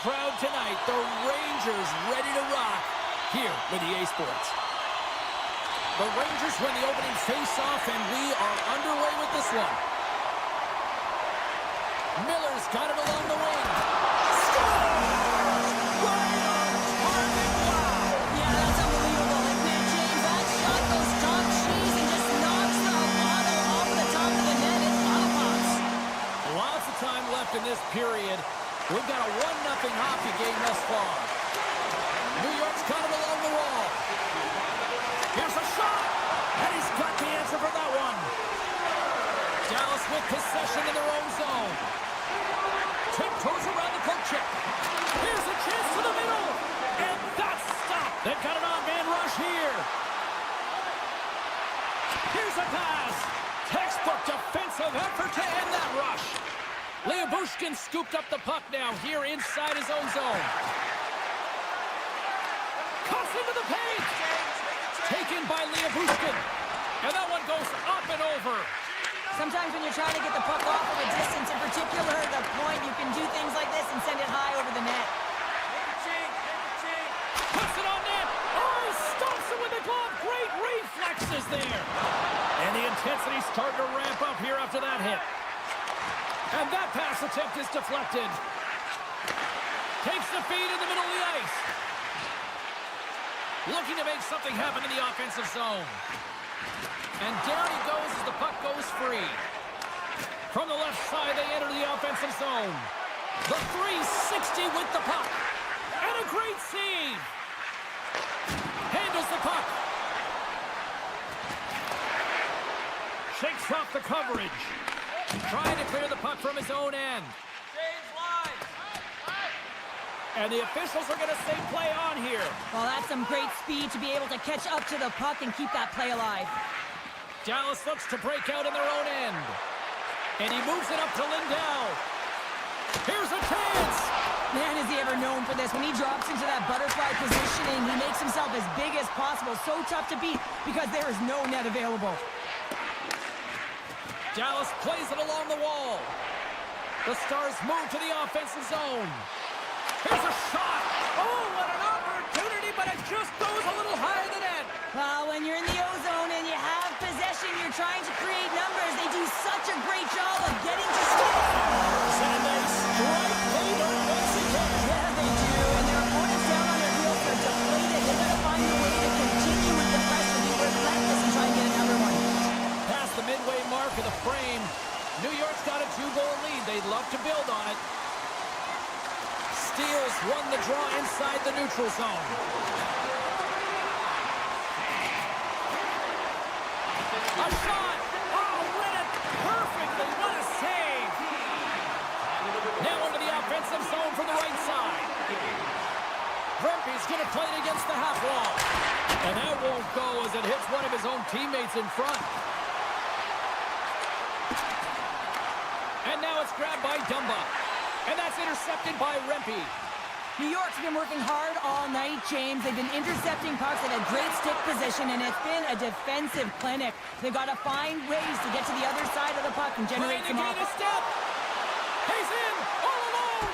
crowd tonight. The Rangers ready to rock here with EA Sports. The Rangers win the opening face-off, and we are underway with this one. Miller's got it along the wing. Scores! Right on target. Wow! Yeah, that's unbelievable, isn't it, James? That shot goes top cheese and just knocks the bottle off of the top of the net. It's bottle pops. Lots of time left in this period. We've got a 1-0 hockey game thus far. New York's got it along the wall. Here's a shot, and he's got the answer for that one. Dallas with possession in their own zone. Tiptoes around the poke check. Here's a chance to the middle, and that's stopped. They've got an on-man rush here. Here's a pass. Textbook defensive effort to end that rush. Leobushkin scooped up the puck now here inside his own zone. Cuts into the paint. Taken by Leobushkin. And that one goes up and over. Sometimes when you're trying to get the puck off of a distance, in particular the point, you can do things like this and send it high over the net. Puts it on net. Oh, he stomps it with the glove. Great reflexes there. And the intensity's starting to ramp up here after that hit. And that pass attempt is deflected. Takes the feed in the middle of the ice. Looking to make something happen in the offensive zone. And down he goes as the puck goes free. From the left side, they enter the offensive zone. The 360 with the puck. And a great save. Handles the puck. Shakes off the coverage. Trying to clear the puck from his own end. And the officials are going to say play on here. Well, that's some great speed to be able to catch up to the puck and keep that play alive. Dallas looks to break out in their own end. And he moves it up to Lindell. Here's a chance. Man, is he ever known for this. When he drops into that butterfly positioning, he makes himself as big as possible. So tough to beat because there is no net available. Dallas plays it along the wall. The Stars move to the offensive zone. Here's a shot. Oh, what an opportunity, but it just goes a little higher than net. Well, when you're in the O-zone and you have possession, you're trying to create numbers. They do such a great job of getting to scores. And they strike Taylor once again. Yeah, they do. And their opponents down on their heels are deflated. They've got to find a way to continue with the pressure, be relentless, and try and get another one. Past the midway mark of the frame, New York's got a 2-goal lead. They'd love to build on it. Steals won the draw inside the neutral zone. A shot! Oh, read it perfectly! What a save! Now into the offensive zone from the right side. Rempe's going to play it against the half wall. And that won't go as it hits one of his own teammates in front. And now it's grabbed by Dumba. And that's intercepted by Rempe. New York's been working hard all night, James. They've been intercepting pucks at a great stick position, and it's been a defensive clinic. They've got to find ways to get to the other side of the puck and generate some offense. Step. He's in all alone.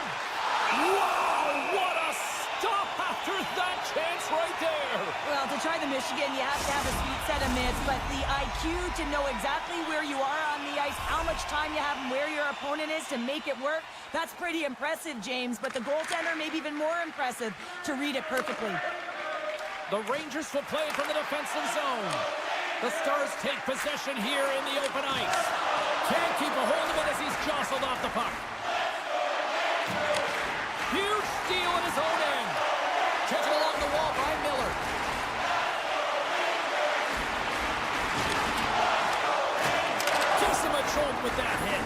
Wow, what a stop after that chance right there. Well, to try the Michigan, you have to have a sweet set of mitts, but the IQ to know exactly where you are on the ice, how much time you have, and where your opponent is to make it work, that's pretty impressive, James. But the goaltender may be even more impressive to read it perfectly. The Rangers will play from the defensive zone. The Stars take possession here in the open ice. Can't keep a hold of it as he's jostled off the puck. Huge steal in his own end. Taken along the wall by Miller. Gives him a jolt with that hit.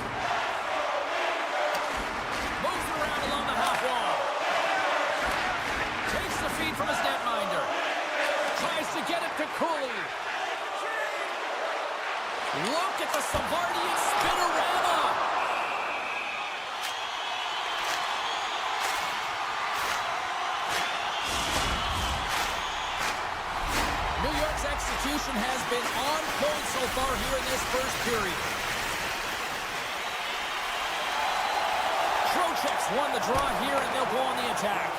Moves it around along the half wall. Takes the feed from his netminder. Tries to get it to Cooley. Look at the Savardian spinorama. New York's execution has been on point so far here in this first period. Trocheck Hawks won the draw here, and they'll go on the attack.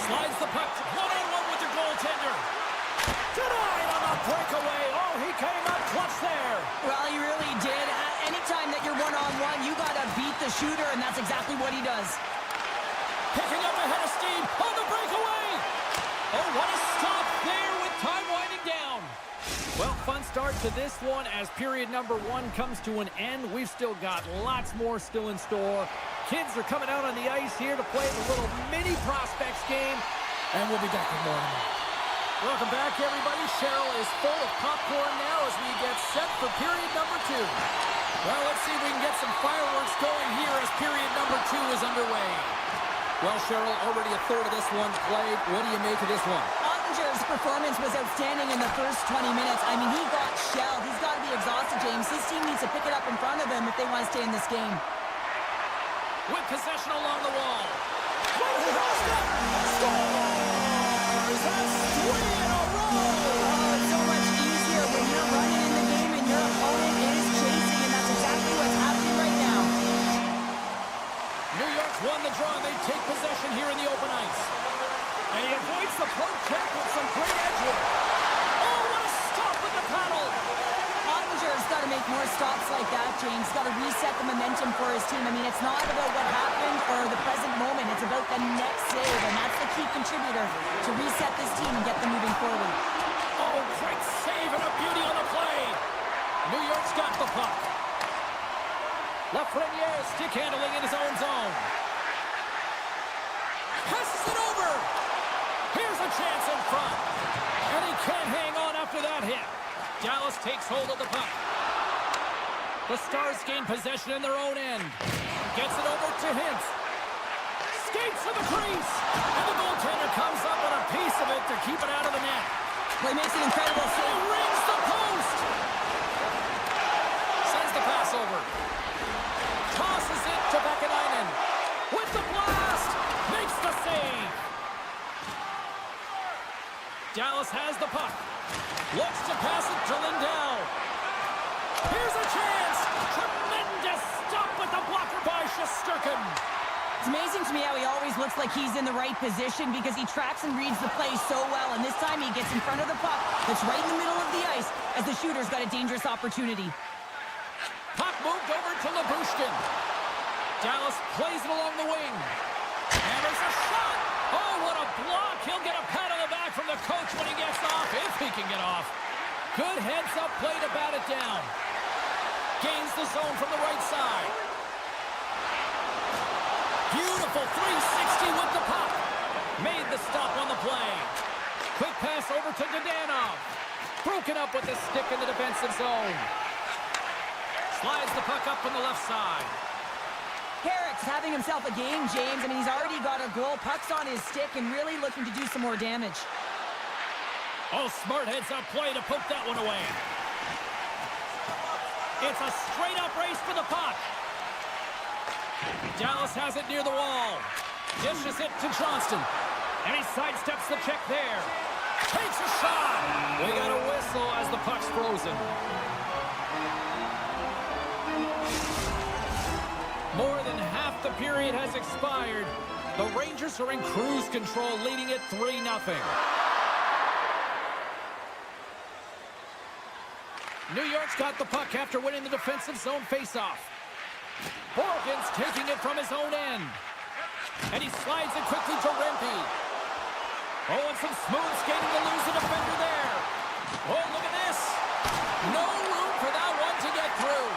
Slides the puck one-on-one with the goaltender. Denied on the breakaway. Oh, he came up clutch there. Well, he really did. Anytime that you're one-on-one, you got to beat the shooter, and that's exactly what he does. Picking up ahead of steam on the breakaway. Oh, what a stop there with time winding down. Well, fun start to this one as period number 1 comes to an end. We've still got lots more still in store. Kids are coming out on the ice here to play the little mini prospects game, and we'll be back in more. Welcome back, everybody. Cheryl is full of popcorn now as we get set for period number 2. Well, let's see if we can get some fireworks going here as period number 2 is underway. Well, Cheryl, already a third of this one played. What do you make of this one? Ottinger's performance was outstanding in the first 20 minutes. I mean, he got shelled. He's got to be exhausted, James. His team needs to pick it up in front of him if they want to stay in this game. With possession along the wall. Scores! That's 3 in a row! Oh, it's so much easier when you're running in the game and your opponent is chasing, and that's exactly what's happening right now. New York's won the draw, and they take possession here in the open ice. And he avoids the poke check with some great edge work. Oh, what a stop with the paddle! Ottinger's got to make more stops like that, James. Got to reset the momentum for his team. I mean, it's not about what happened or the present moment. It's about the next save, and that's the key contributor to reset this team and get them moving forward. Oh, great save and a beauty on the play. New York's got the puck. Lafreniere stick handling in his own zone. Passes it over. Here's a chance in front. And he can't hang on after that hit. Dallas takes hold of the puck. The Stars gain possession in their own end. Gets it over to Hintz. Skates to the crease. And the goaltender comes up with a piece of it to keep it out of the net. Well, he makes an incredible He save. rings the post. Sends the pass over. Tosses it to Vakanainen. With the blast. Makes the save. Dallas has the puck. Looks to pass it to Lindell. Here's a chance. Tremendous stop with the blocker by Shesterkin. It's amazing to me how he always looks like he's in the right position because he tracks and reads the play so well, and this time he gets in front of the puck that's right in the middle of the ice as the shooter's got a dangerous opportunity. Puck moved over to Labushkin. Dallas plays it along the wing. And there's a shot. Oh, what a block. He'll get a pat on the back from the coach when he gets off, if he can get off. Good heads-up play to bat it down. Gains the zone from the right side. Beautiful 360 with the puck. Made the stop on the play. Quick pass over to Dadonov. Broken up with the stick in the defensive zone. Slides the puck up from the left side. Herrick's having himself a game, James. I mean, he's already got a goal. Puck's on his stick and really looking to do some more damage. Oh, smart heads-up play to poke that one away. It's a straight-up race for the puck. Dallas has it near the wall. Dishes it to Johnston. And he sidesteps the check there. Takes a shot. We got a whistle as the puck's frozen. More than half the period has expired. The Rangers are in cruise control, leading it 3-0. New York's got the puck after winning the defensive zone faceoff. Borgen's taking it from his own end. And he slides it quickly to Rempe. Oh, and some smooth skating to lose the defender there. Oh, look at this. No room for that one to get through.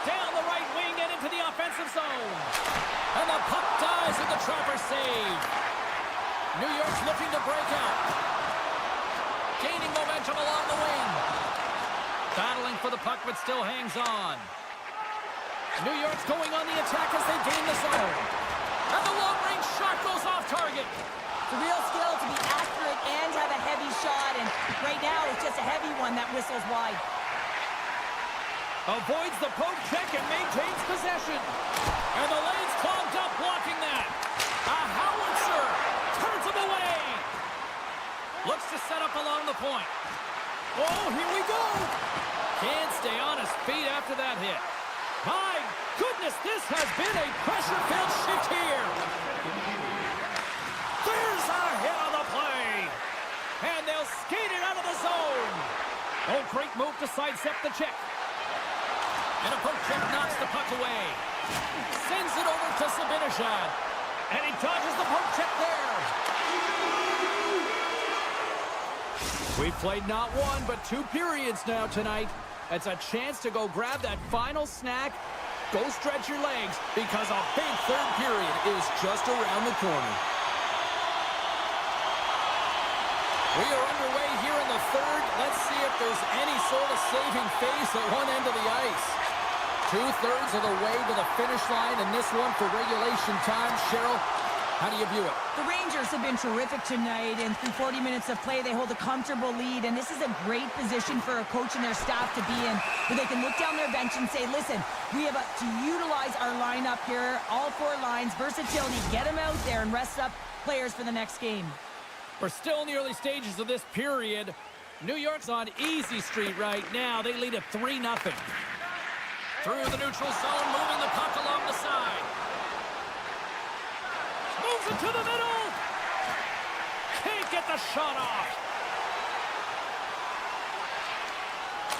Down the right wing and into the offensive zone. And the puck dies in the Trapper save. New York's looking to break out. Gaining momentum along the wing. Battling for the puck, but still hangs on. New York's going on the attack as they gain the zone. And the long-range shot goes off target. It's a real skill to be accurate and have a heavy shot, and right now it's just a heavy one that whistles wide. Avoids the poke check and maintains possession. And the lane's clogged up blocking that. A howitzer turns him away. Looks to set up along the point. Oh, here we go. Can't stay on his feet after that hit. My goodness, this has been a pressure-filled shot. Oh, great move to sidestep the check. And a poke check knocks the puck away. Sends it over to Zibanejad. And he dodges the poke check there. We've played not one, but 2 periods now tonight. It's a chance to go grab that final snack. Go stretch your legs, because a big third period is just around the corner. We are underway here in the third. Let's see if there's any sort of saving face at one end of the ice. 2/3 of the way to the finish line, and this one for regulation time. Cheryl, how do you view it? The Rangers have been terrific tonight, and through 40 minutes of play, they hold a comfortable lead, and this is a great position for a coach and their staff to be in, where they can look down their bench and say, listen, we have to utilize our lineup here, all 4 lines, versatility, get them out there and rest up players for the next game. We're still in the early stages of this period. New York's on easy street right now. They lead at 3-0. Through the neutral zone, moving the puck along the side. Moves it to the middle. Can't get the shot off.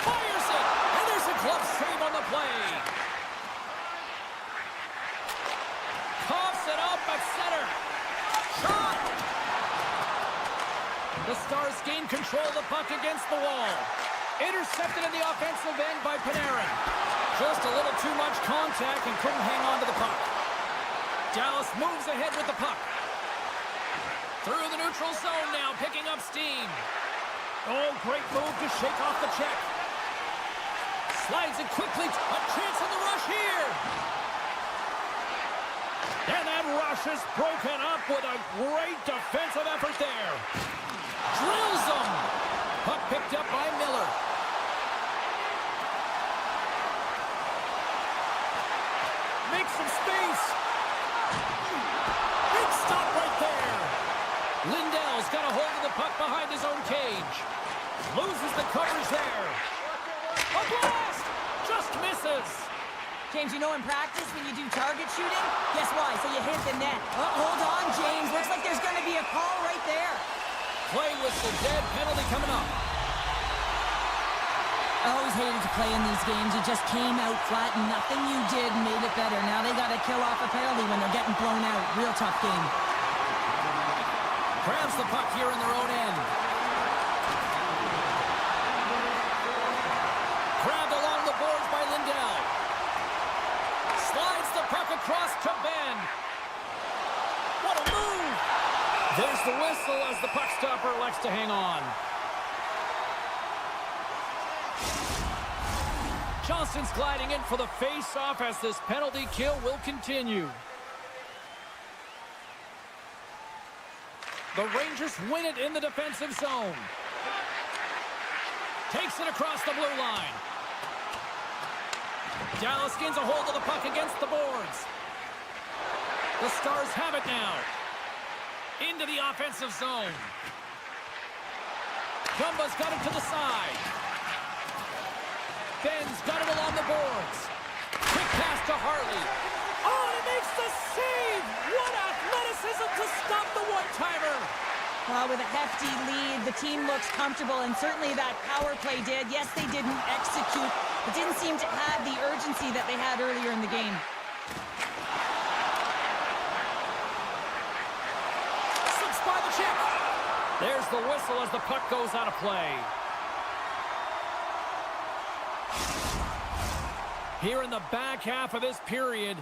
Fires it. And there's a glove save on the play. Coughs it up at center. Shot. The Stars gain control of the puck against the wall. Intercepted in the offensive end by Panarin. Just a little too much contact and couldn't hang on to the puck. Dallas moves ahead with the puck. Through the neutral zone now, picking up steam. Oh, great move to shake off the check. Slides it quickly. A chance on the rush here. And that rush is broken up with a great defensive effort there. Drills him. Puck picked up by Miller. Makes some space. Big stop right there. Lindell's got a hold of the puck behind his own cage. Loses the coverage there. A blast! Just misses. James, you know in practice when you do target shooting, guess why? So you hit the net. Oh, hold on, James. Looks like there's going to be a call right there. Play whistle dead, penalty coming up. I always hated to play in these games. You just came out flat and nothing you did made it better. Now they got to kill off a penalty when they're getting blown out. Real tough game. Grabs the puck here in their own end. Grabbed along the boards by Lindell. Slides the puck across to Ben. What a move! There's the whistle as the puck stopper elects to hang on. Johnston's gliding in for the face-off as this penalty kill will continue. The Rangers win it in the defensive zone. Takes it across the blue line. Dallas gains a hold of the puck against the boards. The Stars have it now. Into the offensive zone. Gumba's got it to the side. Ben's got it along the boards. Quick pass to Harley. Oh, and he makes the save! What athleticism to stop the one-timer! Well, with a hefty lead, the team looks comfortable, and certainly that power play did. Yes, they didn't execute, but didn't seem to have the urgency that they had earlier in the game. Slips by the check. There's the whistle as the puck goes out of play. Here in the back half of this period,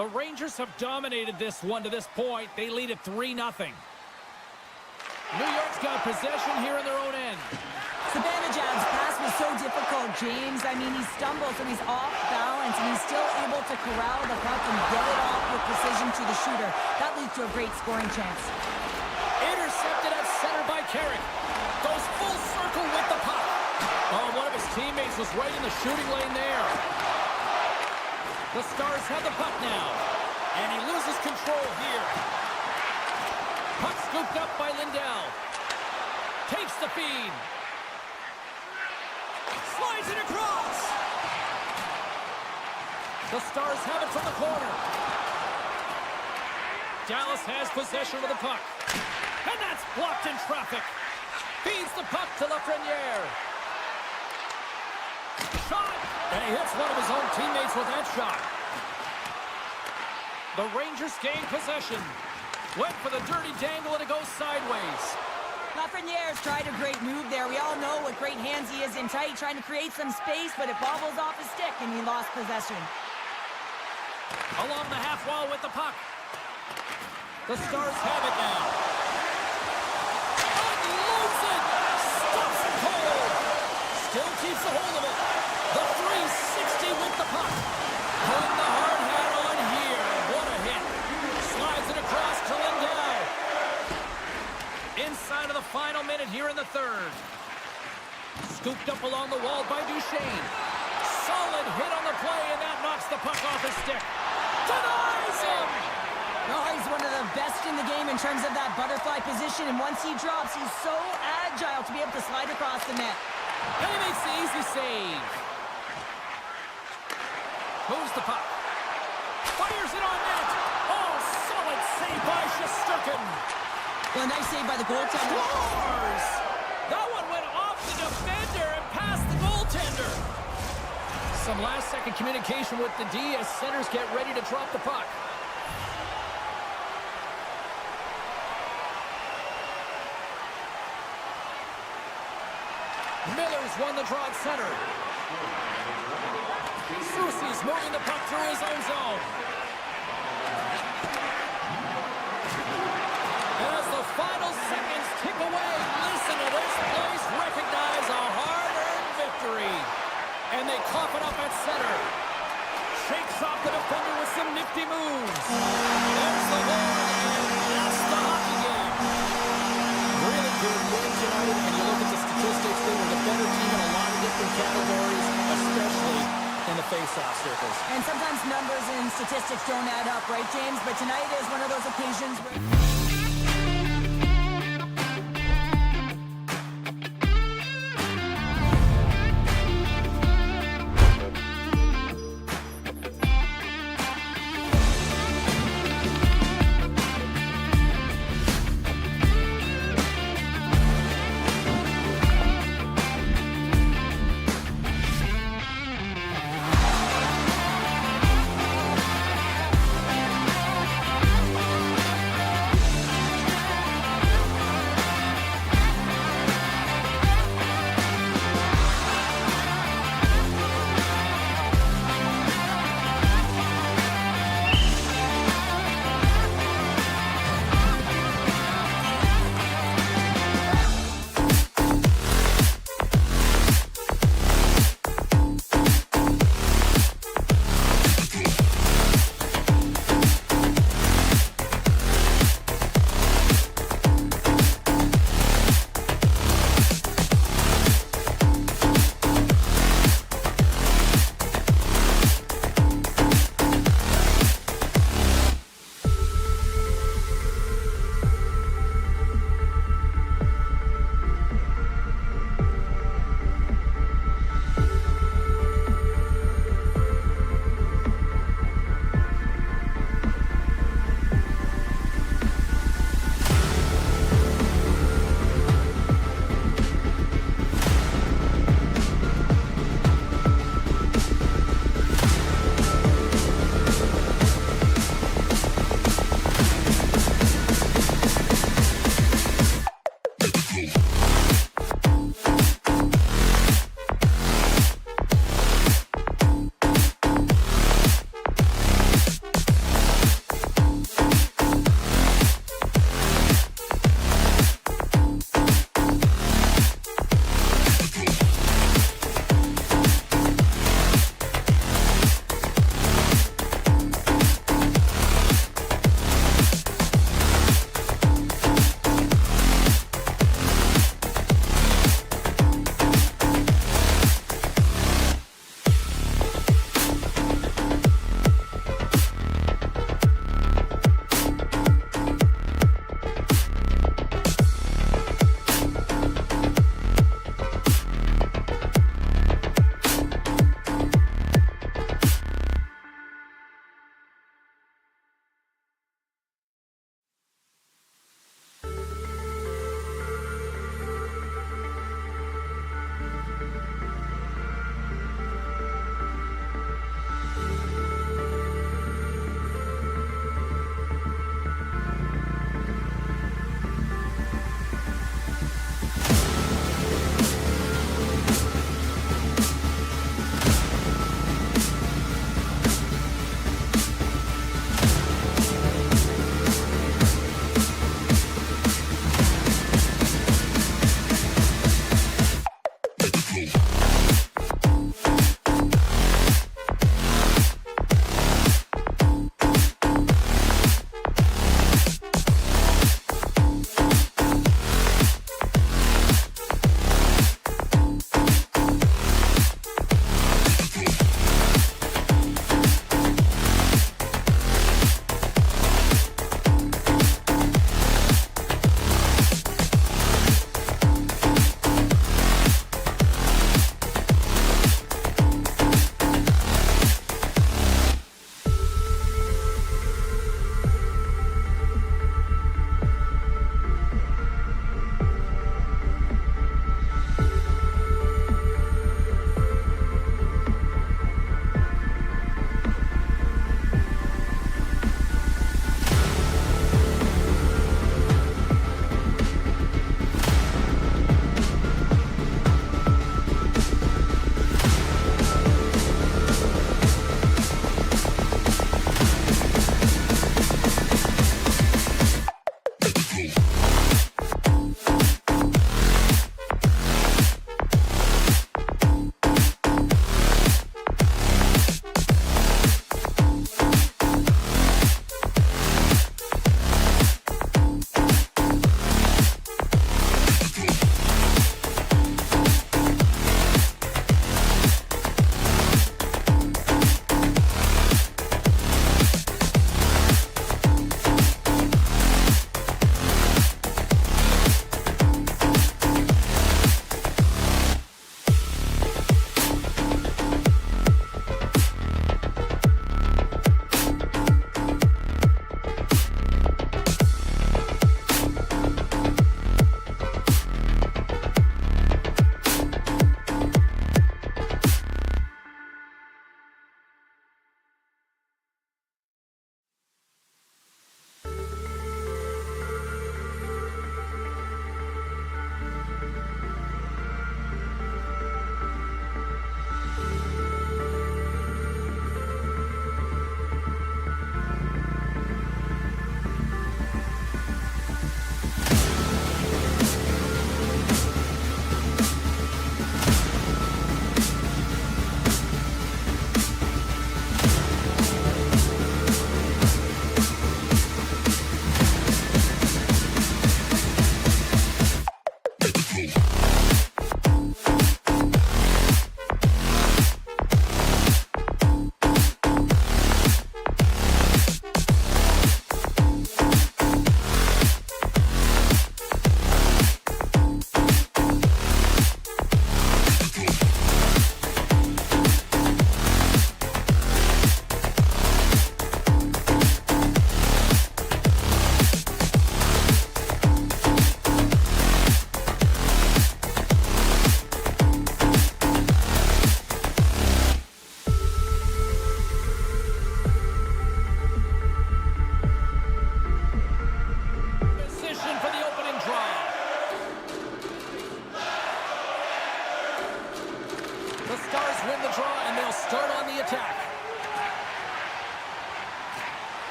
the Rangers have dominated this one to this point. They lead at 3-0. New York's got possession here in their own end. Zibanejad's pass was so difficult, James. I mean, he stumbles and he's off balance, and he's still able to corral the puck and get it off with precision to the shooter. That leads to a great scoring chance. Intercepted at center by Carrick. Goes full circle with the puck. Oh, one of his teammates was right in the shooting lane there. The Stars have the puck now. And he loses control here. Puck scooped up by Lindell. Takes the feed. Slides it across. The Stars have it from the corner. Dallas has possession of the puck. And that's blocked in traffic. Feeds the puck to Lafreniere. Shot! And he hits one of his own teammates with that shot. The Rangers gain possession. Went for the dirty dangle and it goes sideways. Lafreniere's tried a great move there. We all know what great hands he is in tight, trying to create some space, but it bobbles off his stick and he lost possession. Along the half wall with the puck. The Stars have it now. Unloads it! Stops it cold! Still keeps a hold of it. The 360 with the puck. Putting the hard hat on here. What a hit. Slides it across to Lindell. Inside of the final minute here in the third. Scooped up along the wall by Duchesne. Solid hit on the play, and that knocks the puck off his stick. Denies him! No, he's one of the best in the game in terms of that butterfly position, and once he drops, he's so agile to be able to slide across the net. And he makes the easy save. Moves the puck. Fires it on net. Oh, solid save by Shesterkin. Well, a nice save by the goaltender. Scores! That one went off the defender and past the goaltender. Some last-second communication with the D as centers get ready to drop the puck. Miller's won the draw at center. Soucy's moving the puck through his own zone. And as the final seconds tick away, listen to this place recognize a hard-earned victory. And they cough it up at center. Shakes off the defender with some nifty moves. There's the goal, and that's the hockey game. Really good win tonight, and you look at the statistics, they were the better team in a lot of different categories, especially in the face-off circles. And sometimes numbers and statistics don't add up, right, James? But tonight is one of those occasions where...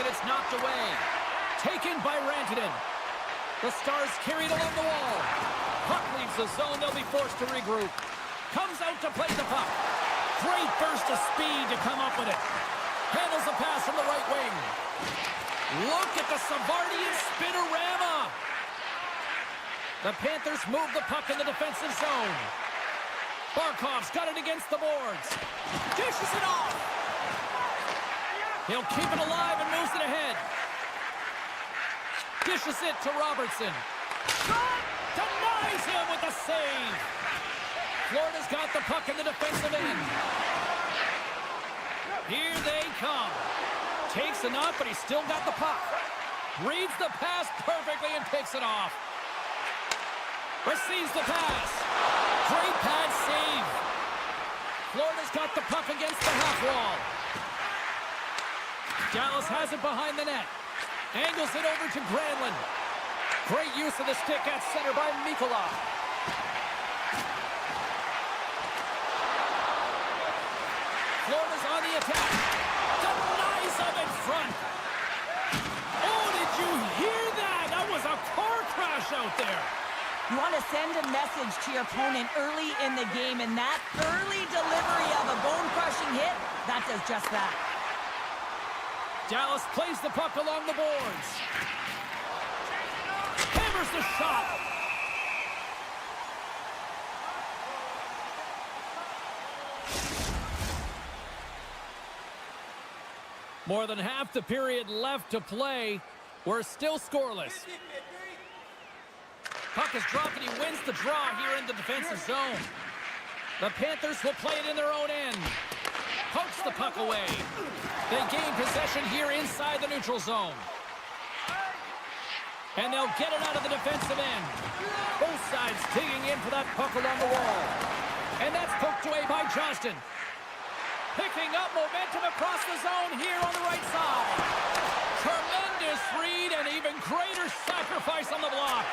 it's knocked away. Taken by Rantanen. The Stars carried along the wall. Puck leaves the zone. They'll be forced to regroup. Comes out to play the puck. Great burst of speed to come up with it. Handles the pass from the right wing. Look at the Savardian spinorama. The Panthers move the puck in the defensive zone. Barkov's got it against the boards. Dishes it off. He'll keep it alive and moves it ahead. Dishes it to Robertson. Shot! Denies him with the save. Florida's got the puck in the defensive end. Here they come. Takes a knock, but he's still got the puck. Reads the pass perfectly and takes it off. Receives the pass. Great pad save. Florida's got the puck against the half wall. Dallas has it behind the net. Angles it over to Granlund. Great use of the stick at center by Mikkola. Florida's on the attack. Denies him in front. Oh, did you hear that? That was a car crash out there. You want to send a message to your opponent early in the game, and that early delivery of a bone-crushing hit, that does just that. Dallas plays the puck along the boards. Hammers the shot. More than half the period left to play. We're still scoreless. Puck is dropped and he wins the draw here in the defensive zone. The Panthers will play it in their own end. Pokes the puck away. They gain possession here inside the neutral zone. And they'll get it out of the defensive end. Both sides digging in for that puck along the wall. And that's poked away by Johnston. Picking up momentum across the zone here on the right side. Tremendous read and even greater sacrifice on the block.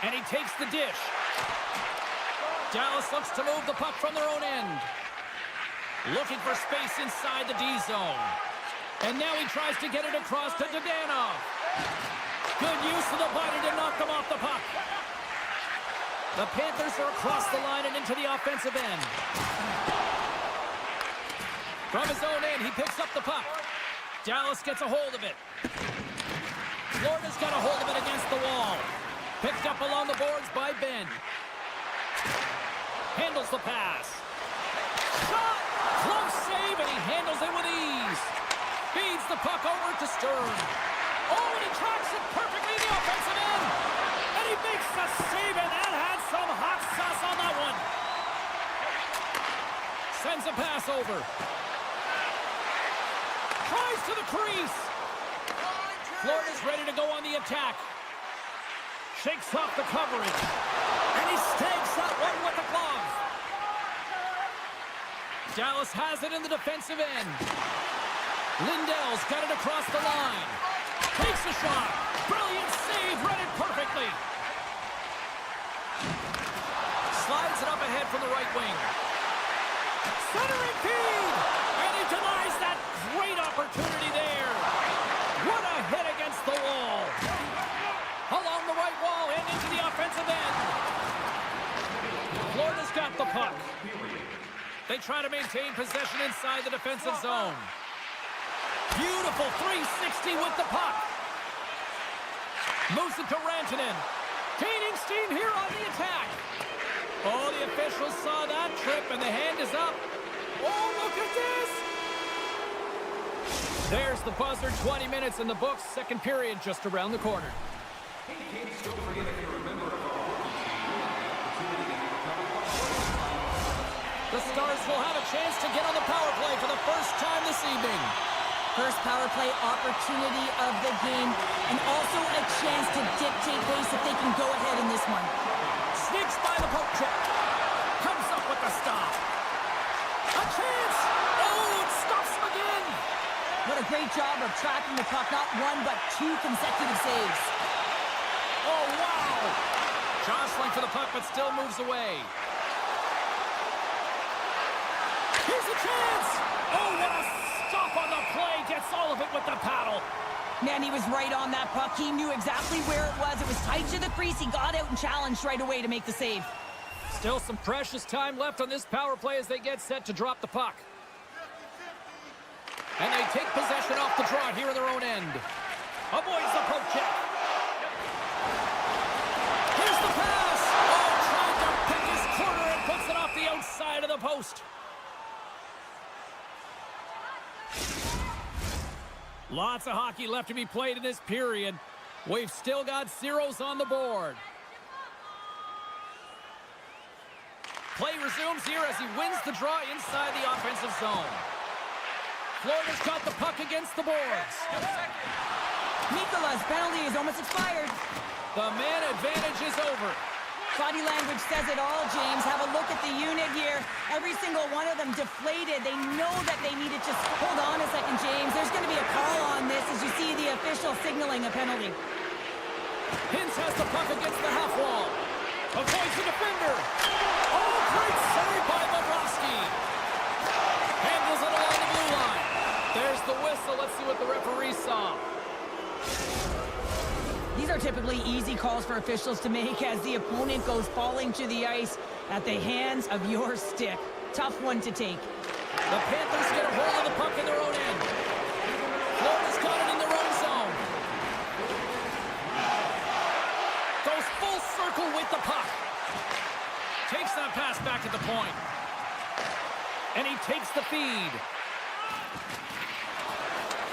And he takes the dish. Dallas looks to move the puck from their own end. Looking for space inside the D zone. And now he tries to get it across to Dadonov. Good use of the body to knock them off the puck. The Panthers are across the line and into the offensive end. From his own end, he picks up the puck. Dallas gets a hold of it. Florida's got a hold of it against the wall. Picked up along the boards by Ben. Handles the pass. Shot! Close save, and he handles it with ease. Feeds the puck over to Stern. Oh, and he tracks it perfectly in the offensive end. And he makes the save, and that had some hot sauce on that one. Sends a pass over. Tries to the crease. Florida's ready to go on the attack. Shakes off the coverage. And he stakes that one with the glove. Dallas has it in the defensive end. Lindell's got it across the line. Takes the shot. Brilliant save. Read it perfectly. Slides it up ahead from the right wing. Centering feed. And he denies that great opportunity there. What a hit against the wall. Along the right wall and into the offensive end. Florida's got the puck. They try to maintain possession inside the defensive zone. Beautiful 360 with the puck. Moves it to Rantanen. Gaining steam here on the attack. Oh, the officials saw that trip and the hand is up. Oh, look at this. There's the buzzer. 20 minutes in the books. Second period just around the corner. The Stars will have a chance to get on the power play for the first time this evening. First power play opportunity of the game, and also a chance to dictate pace if they can go ahead in this one. Sneaks by the poke check. Comes up with the stop. A chance! Oh, it stops him again! What a great job of tracking the puck. Not one, but two consecutive saves. Oh, wow! Jostling for the puck, but still moves away. Here's a chance! Oh, what a stop on the play. Gets all of it with the paddle. Man, he was right on that puck. He knew exactly where it was. It was tight to the crease. He got out and challenged right away to make the save. Still some precious time left on this power play as they get set to drop the puck. And they take possession off the draw here in their own end. Avoids the poke check. Here's the pass. Oh, trying to pick his corner and puts it off the outside of the post. Lots of hockey left to be played in this period. We've still got zeros on the board. Play resumes here as he wins the draw inside the offensive zone. Florida's got the puck against the boards. Mikola's penalty is almost expired. The man advantage is over. Body language says it all, James. Have a look at the unit here. Every single one of them deflated. They know that they need to just hold on a second, James. There's going to be a call on this as you see the official signaling a penalty. Hintz has the puck against the half wall. Avoids the defender. Oh, great save by Bobrovsky. Handles it along the blue line. There's the whistle. Let's see what the referee saw. These are typically easy calls for officials to make as the opponent goes falling to the ice at the hands of your stick. Tough one to take. The Panthers get a hold of the puck in their own end. Florida's got it in their own zone. Goes full circle with the puck. Takes that pass back at the point. And he takes the feed.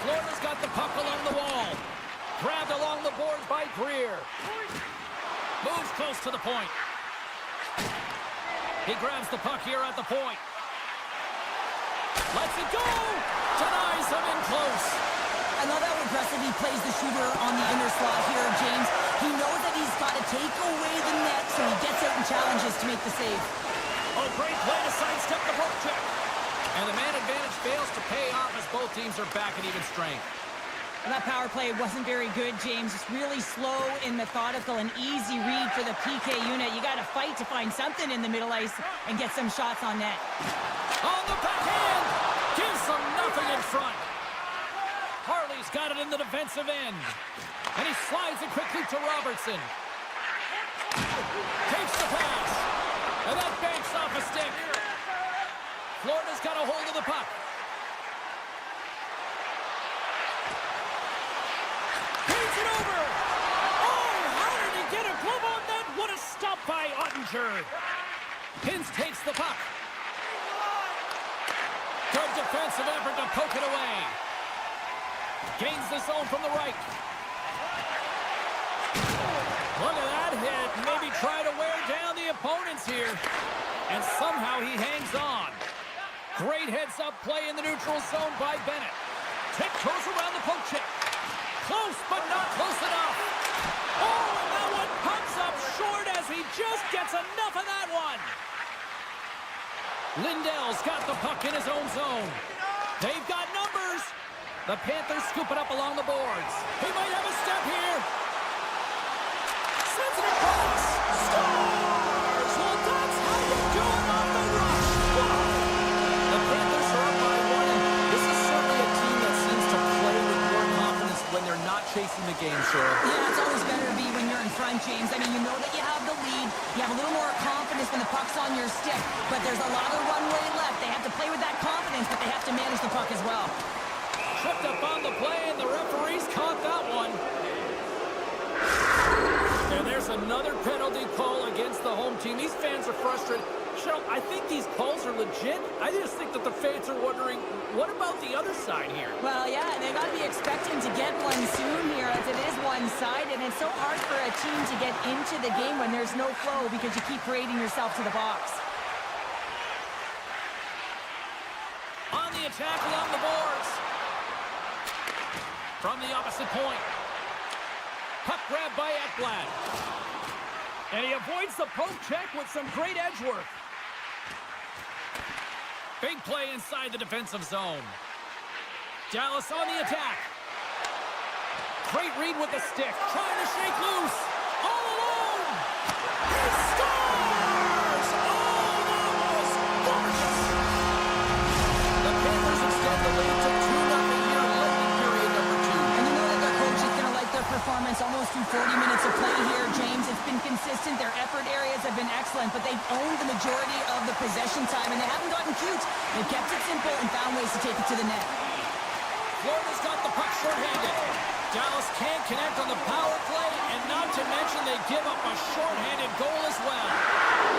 Florida's got the puck along the wall. Grabbed along the boards by Greer. Moves close to the point. He grabs the puck here at the point. Lets it go! Denies him in close. I love how aggressive he plays the shooter on the inner slot here, James. He knows that he's got to take away the net, so he gets out and challenges to make the save. Oh, great play to sidestep the poke check. And the man advantage fails to pay off as both teams are back at even strength. That power play wasn't very good, James. It's really slow and methodical, an easy read for the PK unit. You got to fight to find something in the middle ice and get some shots on net. On the backhand! Gives them nothing in front. Harley's got it in the defensive end. And he slides it quickly to Robertson. Takes the pass. And that banks off a stick. Florida's got a hold of the puck. He's it over. Oh, how did he get a glove on that? What a stop by Ottinger. Hintz takes the puck. Good defensive effort to poke it away. Gains the zone from the right. Look at that hit. Maybe try to wear down the opponents here. And somehow he hangs on. Great heads-up play in the neutral zone by Bennett. Tiptoes around the poke check. Close, but not close enough. Oh, and that one comes up short as he just gets enough of that one. Lindell's got the puck in his own zone. They've got numbers. The Panthers scoop it up along the boards. He might have a step here. Sends it across. Scores! Well, that's how you do it on the rush. The Panthers are up by one, and this is certainly a team that seems to play with more confidence when they're not chasing the game, Cheryl. Yeah, it's always better to be when you're in front, James. I mean, you know that you have the lead. You have a little more confidence when the puck's on your stick. But there's a lot of runway left. They have to play with that confidence, but they have to manage the puck as well. Tripped up on the play, and the referees caught that one. And there's another penalty call against the home team. These fans are frustrated. Cheryl, I think these calls are legit. I just think that the fans are wondering, what about the other side here? Well, yeah, they got to be expecting to get one soon here as it is one-sided. And it's so hard for a team to get into the game when there's no flow because you keep parading yourself to the box. On the attack along the boards. From the opposite point. Puck grab by Ekblad. And he avoids the poke check with some great edge work. Big play inside the defensive zone. Dallas on the attack. Great read with the stick. Trying to shake loose. All alone. He scores! Oh, that was gorgeous. The Panthers extend the lead to 2 last 40 minutes of play here, James, it's been consistent. Their effort areas have been excellent, but they've owned the majority of the possession time, and they haven't gotten cute. They've kept it simple and found ways to take it to the net. Florida's got the puck short-handed. Dallas can't connect on the power play, and not to mention they give up a short-handed goal as well.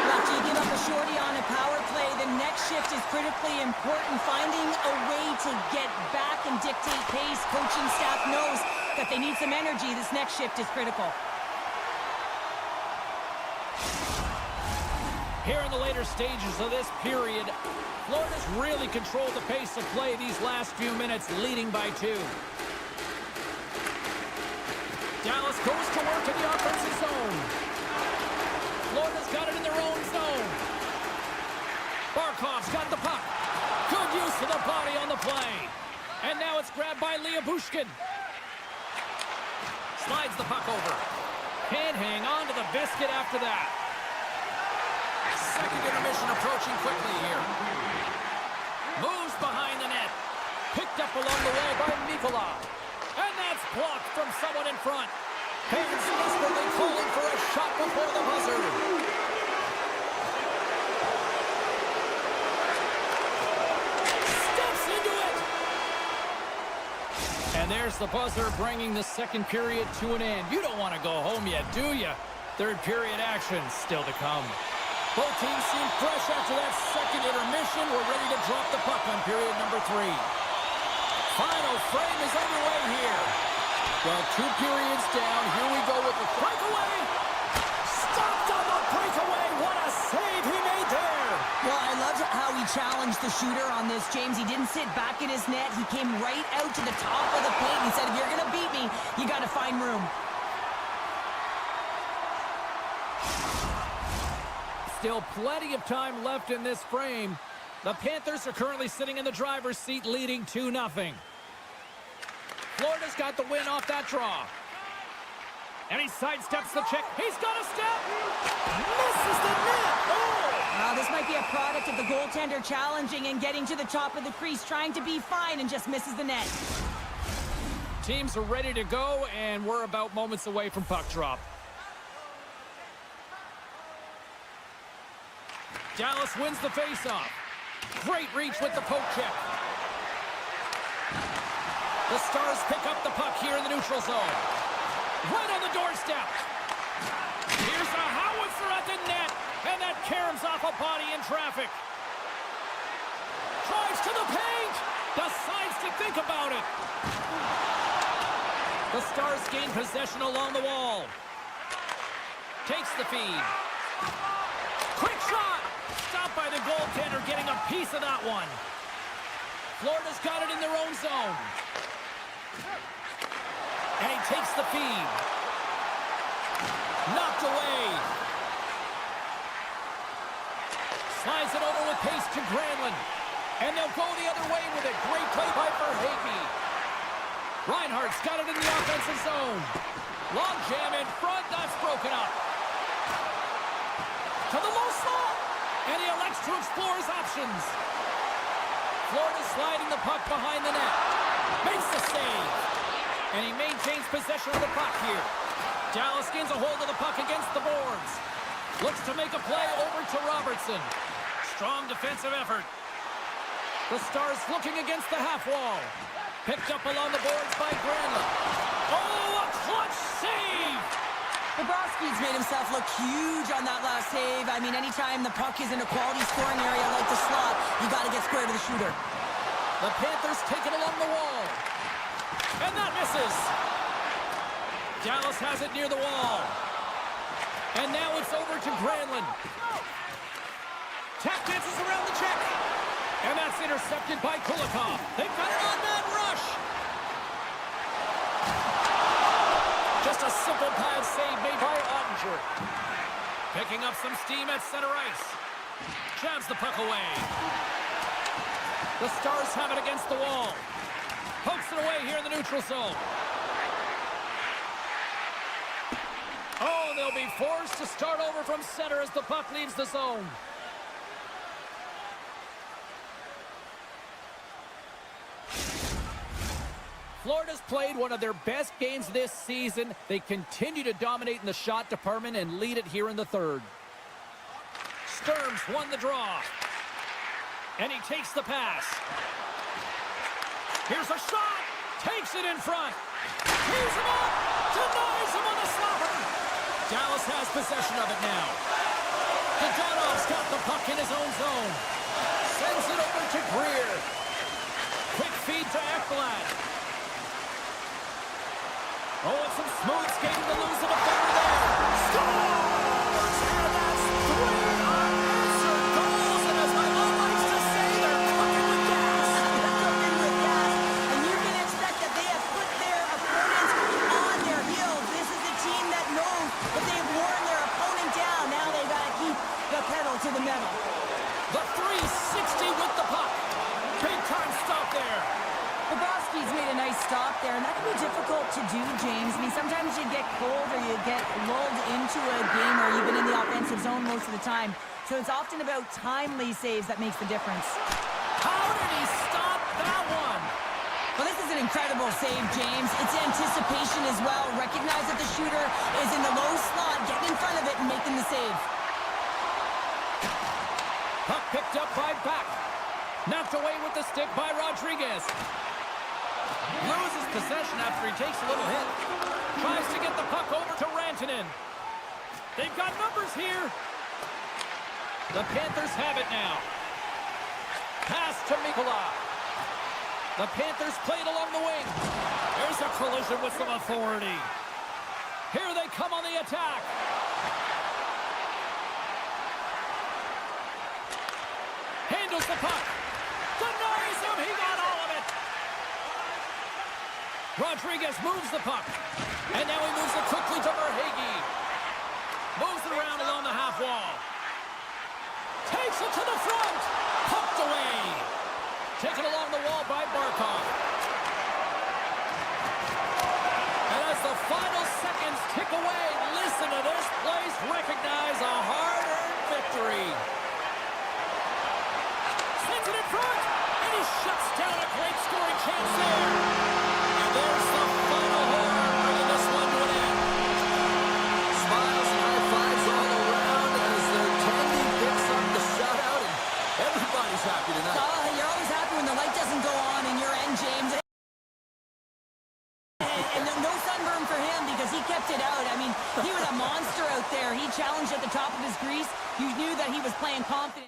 After you give up a shorty on a power play, the next shift is critically important. Finding a way to get back and dictate pace. Coaching staff knows that they need some energy. This next shift is critical. Here in the later stages of this period, Florida's really controlled the pace of play these last few minutes, leading by 2. Dallas goes to work in the offensive zone. Florida's got it in their own zone. Barkov's got the puck. Good use of the body on the play. And now it's grabbed by Bushkin. Slides the puck over. Can't hang on to the biscuit after that. Second intermission approaching quickly here. Moves behind the net. Picked up along the wall by Mikola. And that's blocked from someone in front. Fans desperately calling for a shot before the buzzer. Steps into it. And there's the buzzer, bringing the second period to an end. You don't want to go home yet, do you? Third period action still to come. Both teams seem fresh after that second intermission. We're ready to drop the puck on period number 3. Final frame is underway here. Well, 2 periods down. Here we go with the breakaway. Stopped on the breakaway. What a save he made there. Well, I loved how he challenged the shooter on this, James. He didn't sit back in his net. He came right out to the top of the paint. He said, if you're going to beat me, you got to find room. Still plenty of time left in this frame. The Panthers are currently sitting in the driver's seat, leading 2-0. Florida's got the win off that draw. And he sidesteps the check. He's got a step. Misses the net. Oh! This might be a product of the goaltender challenging and getting to the top of the crease, trying to be fine, and just misses the net. Teams are ready to go, and we're about moments away from puck drop. Dallas wins the faceoff. Great reach with the poke check. The Stars pick up the puck here in the neutral zone. Right on the doorstep. Here's a howitzer at the net. And that caroms off a body in traffic. Drives to the paint. Decides to think about it. The Stars gain possession along the wall. Takes the feed. Quick shot. Stopped by the goaltender, getting a piece of that one. Florida's got it in their own zone. And he takes the feed. Knocked away. Slides it over with pace to Granlund. And they'll go the other way with it. Great play by Verhaeghe. Reinhardt's got it in the offensive zone. Long jam in front. That's broken up. To the low slot. And he elects to explore his options. Florida sliding the puck behind the net. Makes the save. And he maintains possession of the puck here. Dallas gains a hold of the puck against the boards. Looks to make a play over to Robertson. Strong defensive effort. The Stars looking against the half wall. Picked up along the boards by Granlund. Oh, a clutch save! Bobrovsky's made himself look huge on that last save. I mean, anytime the puck is in a quality scoring area like the slot, you got to get square to the shooter. The Panthers take it along the wall. And that misses. Dallas has it near the wall. And now it's over to Granlund. Tap dances around the check. And that's intercepted by Kulikov. They've got an on-man rush. Just a simple pad save made by Ottinger. Picking up some steam at center ice. Jabs the puck away. The Stars have it against the wall. Pokes it away here in the neutral zone. Oh, they'll be forced to start over from center as the puck leaves the zone. Florida's played one of their best games this season. They continue to dominate in the shot department and lead it here in the third. Sturms won the draw. And he takes the pass. Here's a shot. Takes it in front. Tees him up. Denies him on the stopper. Dallas has possession of it now. Dadonov's got the puck in his own zone. Sends it over to Greer. Quick feed to Ekblad. Oh, it's some smooth skating to lose the defender there. Scores! And that's 3 unanswered goals. And as my mom likes to say, they're cooking with gas. They're cooking with gas. And you can expect that they have put their opponents on their heels. This is a team that knows that they've worn their opponent down. Now they've got to keep the pedal to the metal. The 360 with the puck. Big time stop there. Bobrovsky's made a nice stop there, and that can be difficult to do, James. I mean, sometimes you get cold or you get lulled into a game or you've been in the offensive zone most of the time. So it's often about timely saves that makes the difference. How did he stop that one? Well, this is an incredible save, James. It's anticipation as well. Recognize that the shooter is in the low slot, getting in front of it and making the save. Puck picked up by Back. Knocked away with the stick by Rodriguez. Loses possession after he takes a little hit. Tries to get the puck over to Rantanen. They've got numbers here. The Panthers have it now. Pass to Mikkola. The Panthers played along the wing. There's a collision with some authority. Here they come on the attack. Handles the puck. Denies him. He got all of it. Rodriguez moves the puck. And now he moves it quickly to Verhaeghe. Moves it around along the half wall. Takes it to the front. Poked away. Taken along the wall by Barkov. And as the final seconds tick away, listen to this place recognize a hard-earned victory. Sends it in front. And he shuts down a great scoring chance there. And there's the final horn, bringing this one to an end. Smiles and high fives all around as their candy picks up the shutout, and everybody's happy tonight. Oh, you're always happy when the light doesn't go on in your end, James. And no sunburn for him because he kept it out. I mean, he was a monster out there. He challenged at the top of his crease. You knew that he was playing confident.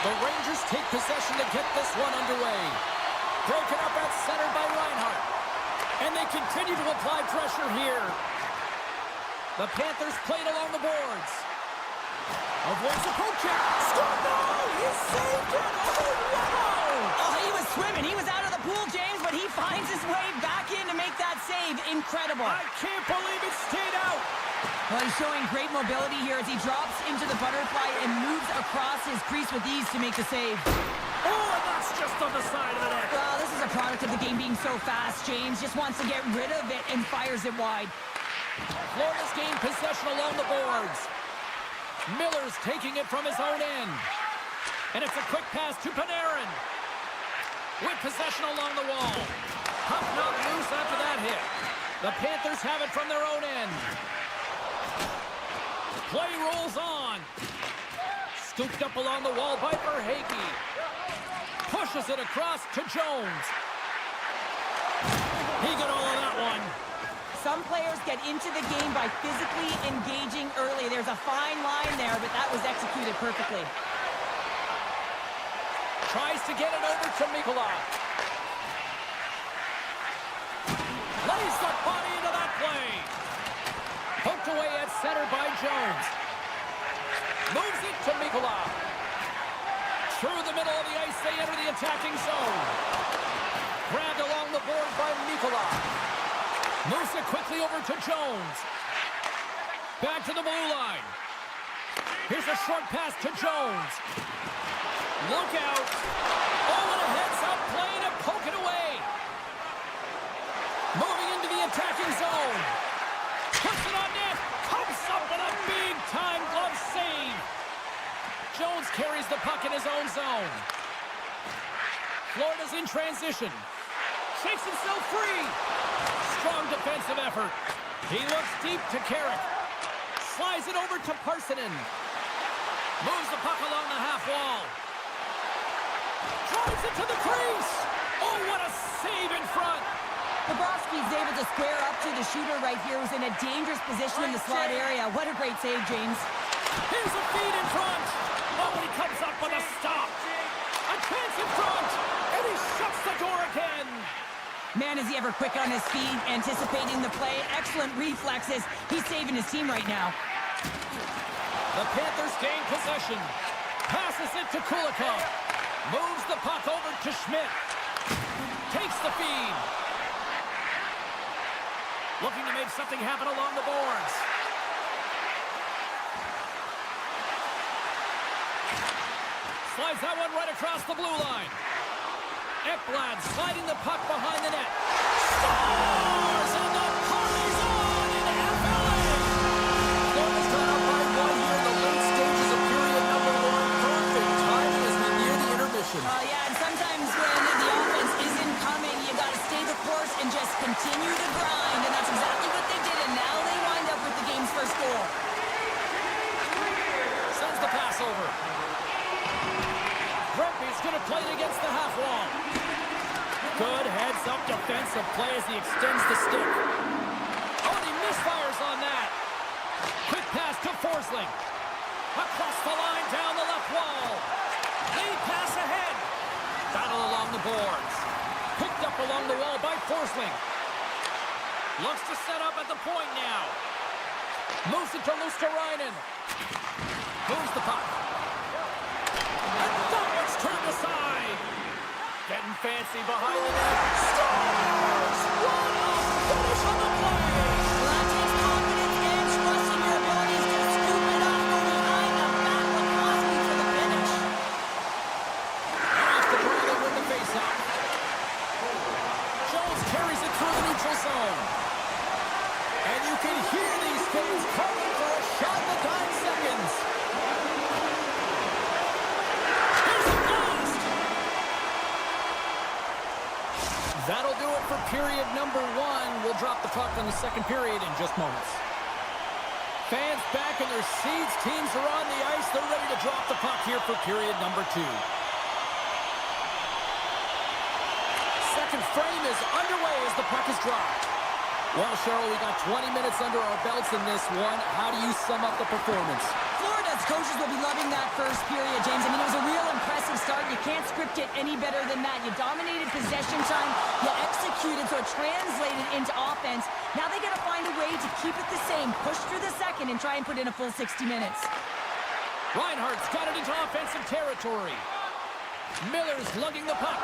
The Rangers take possession to get this one underway. Broken up at center by Reinhart. And they continue to apply pressure here. The Panthers played along the boards. Avoids the poke check. Scored! No! He saved it! Oh, wow! Oh, he was swimming. He was out of the pool, James, but he finds his way back in to make that save. Incredible. I can't believe it stayed out. Well, he's showing great mobility here as he drops into the butterfly and moves across his crease with ease to make the save. Oh, and that's just on the side of the net. Well, this is a product of the game being so fast. James just wants to get rid of it and fires it wide. Florida's gained possession along the boards. Miller's taking it from his own end. And it's a quick pass to Panarin. With possession along the wall. Puck not loose after that hit. The Panthers have it from their own end. Play rolls on. Scooped up along the wall by Verhaeghe. Pushes it across to Jones. He got all of that one. Some players get into the game by physically engaging early. There's a fine line there, but that was executed perfectly. Tries to get it over to Mikula. Lays the body into that play. Poked away at center by Jones. Moves it to Mikula. Through the middle of the ice, they enter the attacking zone. Grabbed along the board by Mikula. Moves it quickly over to Jones. Back to the blue line. Here's a short pass to Jones. Look out. Oh, and a heads-up play to poke it away. Moving into the attacking zone. Puts it on net. Comes up with a big-time glove save. Jones carries the puck in his own zone. Florida's in transition. Shakes himself free. Strong defensive effort. He looks deep to Carrick. Slides it over to Parssinen. Moves the puck along the half wall. Drives it to the crease. Oh, what a save in front. Bobrovsky's able to square up to the shooter right here, who's in a dangerous position in the slot area. What a great save, James. Here's a feed in front. Oh, and he comes up with a stop. A chance in front, and he shuts the door again. Man, is he ever quick on his feet, anticipating the play. Excellent reflexes. He's saving his team right now. The Panthers gain possession. Passes it to Kulikov. Moves the puck over to Schmidt. Takes the feed. Looking to make something happen along the boards. Slides that one right across the blue line. Ekblad sliding the puck behind the net. Scores! And the party's on in FLA! Florida's gone up by one here in the late stages of period number 1. Perfect timing as we near the intermission. Yeah, and sometimes when the offense isn't coming, you got to stay the course and just continue to grind. And that's exactly what they did, and now they wind up with the game's first goal. Sends the pass over. Brumby's going to play it against the half wall. Good heads-up defensive play as he extends the stick. Oh, and he misfires on that. Quick pass to Forsling. Across the line, down the left wall. Lead pass ahead. Battle along the boards. Picked up along the wall by Forsling. Looks to set up at the point now. Moves it to Luosterainen. Moves the puck. And that one's turned aside. Getting fancy behind the net. Scores! What a finish on the play! Well, that takes confidence and trusting your abilities to scoop it up, go behind the back of Crosby for the finish. Off the draw, they win the faceoff. Jones carries it through the neutral zone. And you can hear these fans calling for a shot in the dying seconds. Here's a blast! That'll do it for period number 1. We'll drop the puck on the second period in just moments. Fans back in their seats. Teams are on the ice. They're ready to drop the puck here for period number 2. Second frame is underway as the puck is dropped. Well, Cheryl, we got 20 minutes under our belts in this one. How do you sum up the performance? Florida's coaches will be loving that first period, James. I mean, it was a real impressive start. You can't script it any better than that. You dominated possession time. You executed, so it translated into offense. Now they got to find a way to keep it the same. Push through the second and try and put in a full 60 minutes. Reinhardt's got it into offensive territory. Miller's lugging the puck.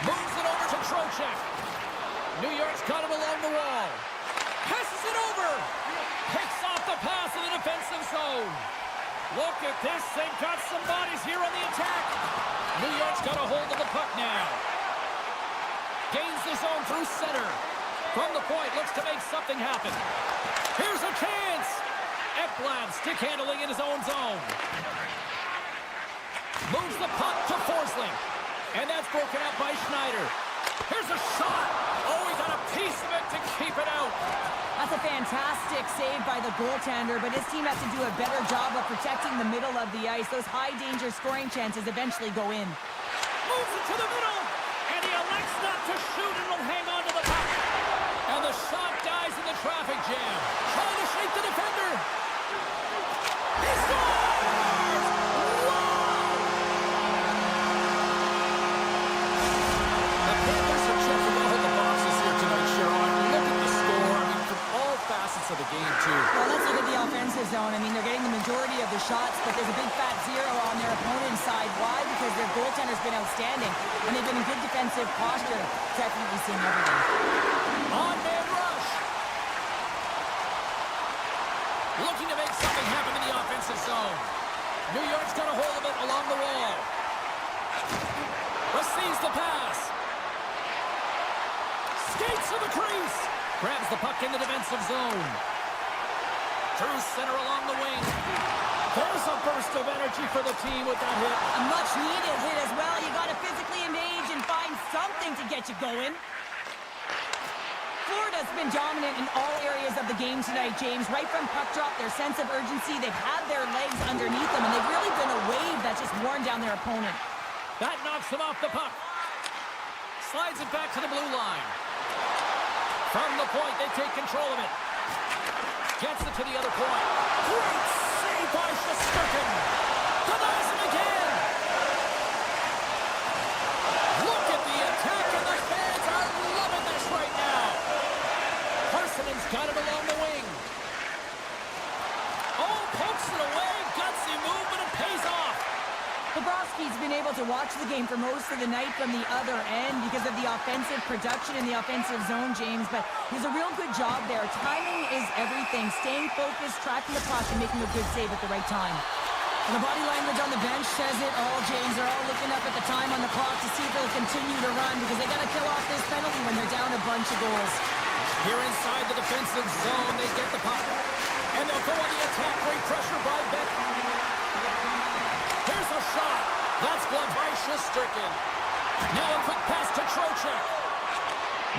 Moves it over to Trocheck. New York's got him along the wall. Passes it over. Picks off the pass in the defensive zone. Look at this. They've got some bodies here on the attack. New York's got a hold of the puck now. Gains the zone through center. From the point, looks to make something happen. Here's a chance. Ekblad stick handling in his own zone. Moves the puck to Forsling. And that's broken up by Schneider. Here's a shot. Oh, he got a piece of it to keep it out. That's a fantastic save by the goaltender, but his team has to do a better job of protecting the middle of the ice. Those high-danger scoring chances eventually go in. Moves it to the middle, and he elects not to shoot and will hang on to the puck. And the shot dies in the traffic jam. Trying to shake the defender. He scores! Wow! The Panthers are checking out the boxes here tonight, Sharon. Look at the score. I mean, from all facets of the game, too. Well, let's look at the offensive zone. I mean, they're getting the majority of the shots, but there's a big fat zero on their opponent's side. Why? Because their goaltender's been outstanding, and they've been in good defensive posture. Definitely seeing everything. On-man rush. Looking to make something happen in the offensive zone. New York's got a hold of it along the wall. Receives the pass. Skates to the crease. Grabs the puck in the defensive zone. Through center along the wing. There's a burst of energy for the team with that hit. A much-needed hit as well. You got to physically engage and find something to get you going. Florida's been dominant in all areas of the game tonight, James. Right from puck drop, their sense of urgency, they've had their legs underneath them, and they've really been a wave that's just worn down their opponent. That knocks them off the puck. Slides it back to the blue line. From the point, they take control of it. Gets it to the other point. Great save by Shesterkin. Denies him again. Look at the attack, and the fans are loving this right now. Parsonen's got it along the wing. Oh, pokes it away. Gutsy move, but it pays off. Bobrovsky's been able to watch the game for most of the night from the other end because of the offensive production in the offensive zone, James, but he's a real good job there. Timing is everything. Staying focused, tracking the puck, and making a good save at the right time. And the body language on the bench says it all, James. They're all looking up at the time on the clock to see if they'll continue to run because they got to kill off this penalty when they're down a bunch of goals. Here inside the defensive zone, they get the puck. And they'll go on the attack. Great pressure by Beck. Here's a shot. That's blocked by Shesterkin. Now a quick pass to Trocheck.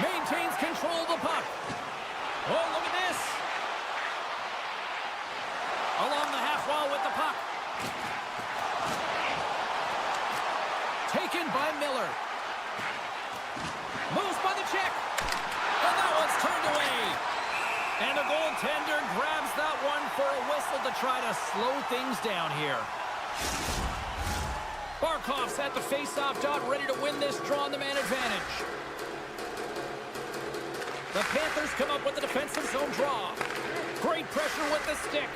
Maintains control of the puck. Oh, look at this. Along the half wall with the puck. Taken by Miller. Moves by the check. And that one's turned away. And the goaltender grabs that one for a whistle to try to slow things down here. Barkov's at the face-off dot, ready to win this draw on the man advantage. The Panthers come up with the defensive zone draw. Great pressure with the stick.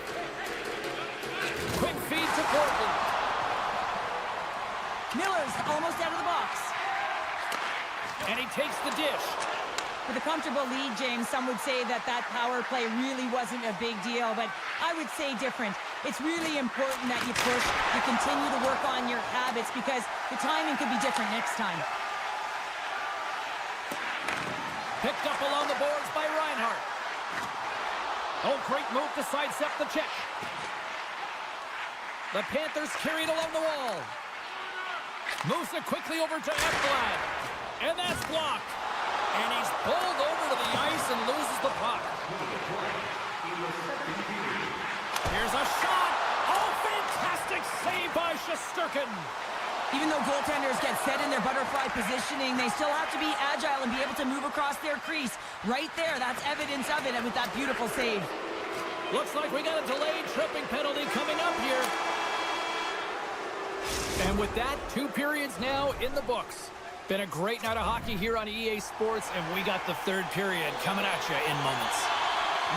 Quick feed to Portland. Miller's almost out of the box. And he takes the dish. With a comfortable lead, James, some would say that power play really wasn't a big deal, but I would say different. It's really important that you push, you continue to work on your habits because the timing could be different next time. Picked up along the boards by Reinhart. Oh, great move to sidestep the check. The Panthers carry it along the wall. Moves it quickly over to Ekblad. And that's blocked. And he's pulled over to the ice and loses the puck. Here's a shot. Oh, fantastic save by Shesterkin. Even though goaltenders get set in their butterfly positioning, they still have to be agile and be able to move across their crease. Right there, that's evidence of it with that beautiful save. Looks like we got a delayed tripping penalty coming up here. And with that, 2 periods now in the books. Been a great night of hockey here on EA Sports, and we got the 3rd period coming at you in moments.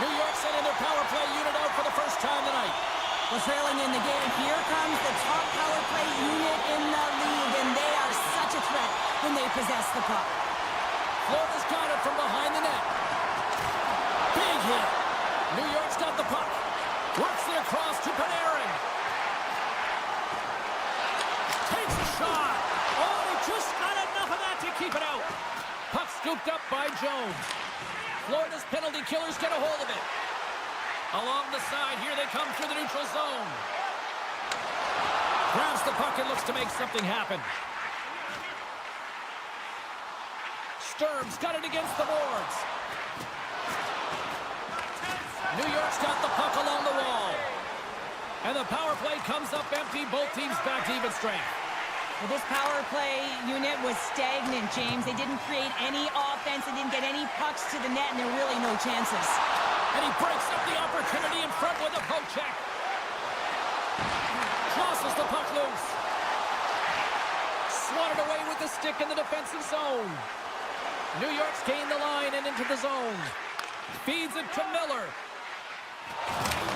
New York sending their power play unit out for the first time tonight. Well, trailing in the game, here comes the top power play unit in the league, and they are such a threat when they possess the puck. Florida's got it from behind the net. Big hit. New York's got the puck. Works it across to Panarin. Takes a shot. Oh, just not enough of that to keep it out. Puck scooped up by Jones. Florida's penalty killers get a hold of it. Along the side, here they come through the neutral zone. Grabs the puck and looks to make something happen. Sturm's got it against the boards. New York's got the puck along the wall. And the power play comes up empty. Both teams back to even strength. Well, this power play unit was stagnant, James. They didn't create any offense. They didn't get any pucks to the net, and there were really no chances. And he breaks up the opportunity in front with a poke check. Tosses the puck loose. Swatted away with the stick in the defensive zone. New York's gained the line and into the zone. Feeds it to Miller.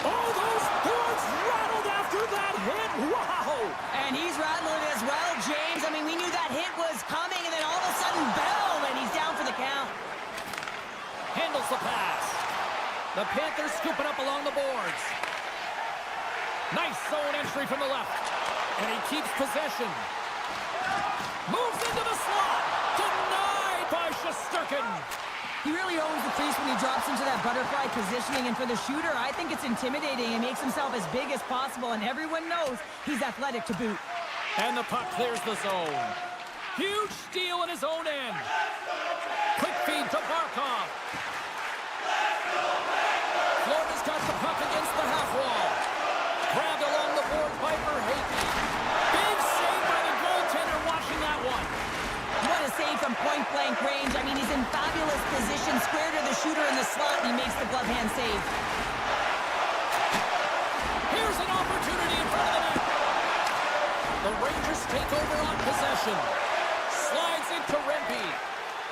Oh, those boards rattled after that hit. Wow! And he's rattling as well, James. I mean, we knew that hit was coming, and then all of a sudden, boom, and he's down for the count. Handles the pass. The Panthers scooping up along the boards. Nice zone entry from the left. And he keeps possession. Moves into the slot. Denied by Shesterkin. He really owns the crease when he drops into that butterfly positioning, and for the shooter, I think it's intimidating. He makes himself as big as possible, and everyone knows he's athletic to boot. And the puck clears the zone. Huge steal in his own end. Quick feed to Barkov. Florida's got the puck against the half wall. Grabbed along the board by Verhaeghe. Big save by the goaltender watching that one. What a save from point point-blank range. I mean, he's in fabulous position, square to the shooter in the slot, and he makes the glove hand save. Here's an opportunity in front of the net. The Rangers take over on possession. Slides into Rempe.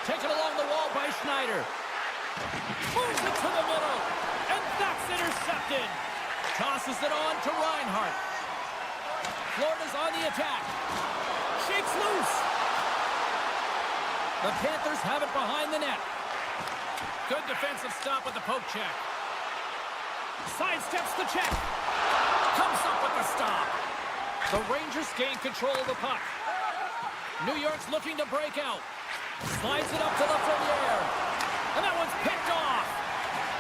Taken along the wall by Schneider. Moves it to the middle. And that's intercepted. Tosses it on to Reinhart. Florida's on the attack. Shakes loose. The Panthers have it behind the net. Good defensive stop with the poke check. Sidesteps the check. Comes up with the stop. The Rangers gain control of the puck. New York's looking to break out. Slides it up to Lafreniere. And that one's picked off.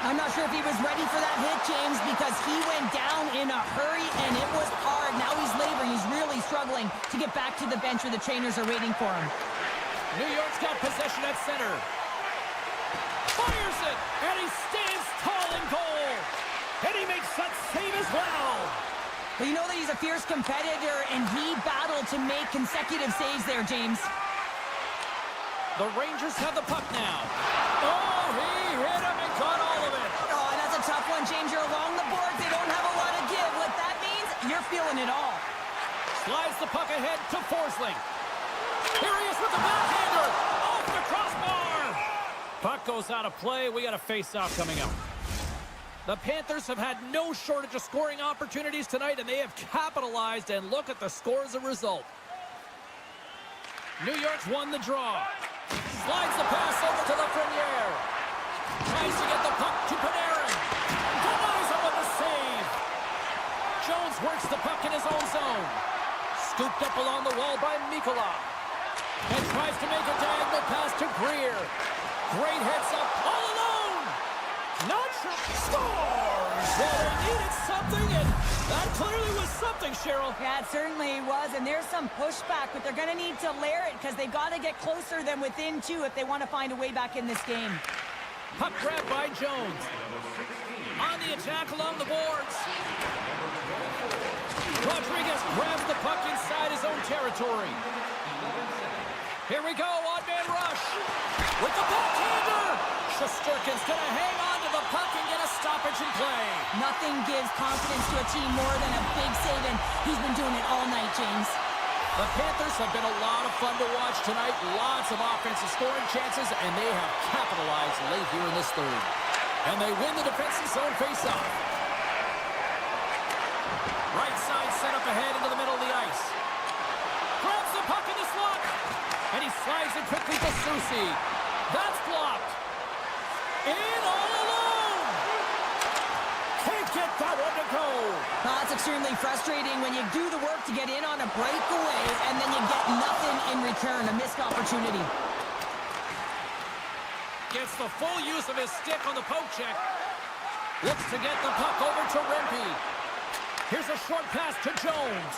I'm not sure if he was ready for that hit, James, because he went down in a hurry, and it was hard. Now he's laboring. He's really struggling to get back to the bench where the trainers are waiting for him. New York's got possession at center. Fires it, and he stands tall in goal. And he makes that save as well. But you know that he's a fierce competitor, and he battled to make consecutive saves there, James. The Rangers have the puck now. Oh, he hit him and caught all of it. Oh, and that's a tough one, James. You're along the boards. They don't have a lot of give. What that means, you're feeling it all. Slides the puck ahead to Forsling. Here he is with the backhander. Off the crossbar. Puck goes out of play. We got a face-off coming up. The Panthers have had no shortage of scoring opportunities tonight, and they have capitalized, and look at the score as a result. New York's won the draw. Slides the pass over to Lafreniere. Tries to get the puck to Panarin. Denies him with the save. Jones works the puck in his own zone. Scooped up along the wall by Mikula. And tries to make a diagonal pass to Greer. Great heads up all alone. Not sure. Scores! Well, they needed something, and that clearly was something, Cheryl. Yeah, it certainly was, and there's some pushback, but they're going to need to layer it because they've got to get closer than within two if they want to find a way back in this game. Puck grab by Jones. On the attack along the boards. Rodriguez grabs the puck inside his own territory. Here we go, odd-man rush. With the backhander. Shesterkin's going to hang on to the puck and get a stoppage in play. Nothing gives confidence to a team more than a big save, and he's been doing it all night, James. The Panthers have been a lot of fun to watch tonight. Lots of offensive scoring chances, and they have capitalized late here in this third. And they win the defensive zone faceoff. Right side set up ahead into the middle of the ice. Grabs the puck in the slot. And he slides it quickly to Susi. That's blocked. In all alone. Can't get that one to go. That's extremely frustrating when you do the work to get in on a breakaway and then you get nothing in return, a missed opportunity. Gets the full use of his stick on the poke check. Looks to get the puck over to Rempe. Here's a short pass to Jones.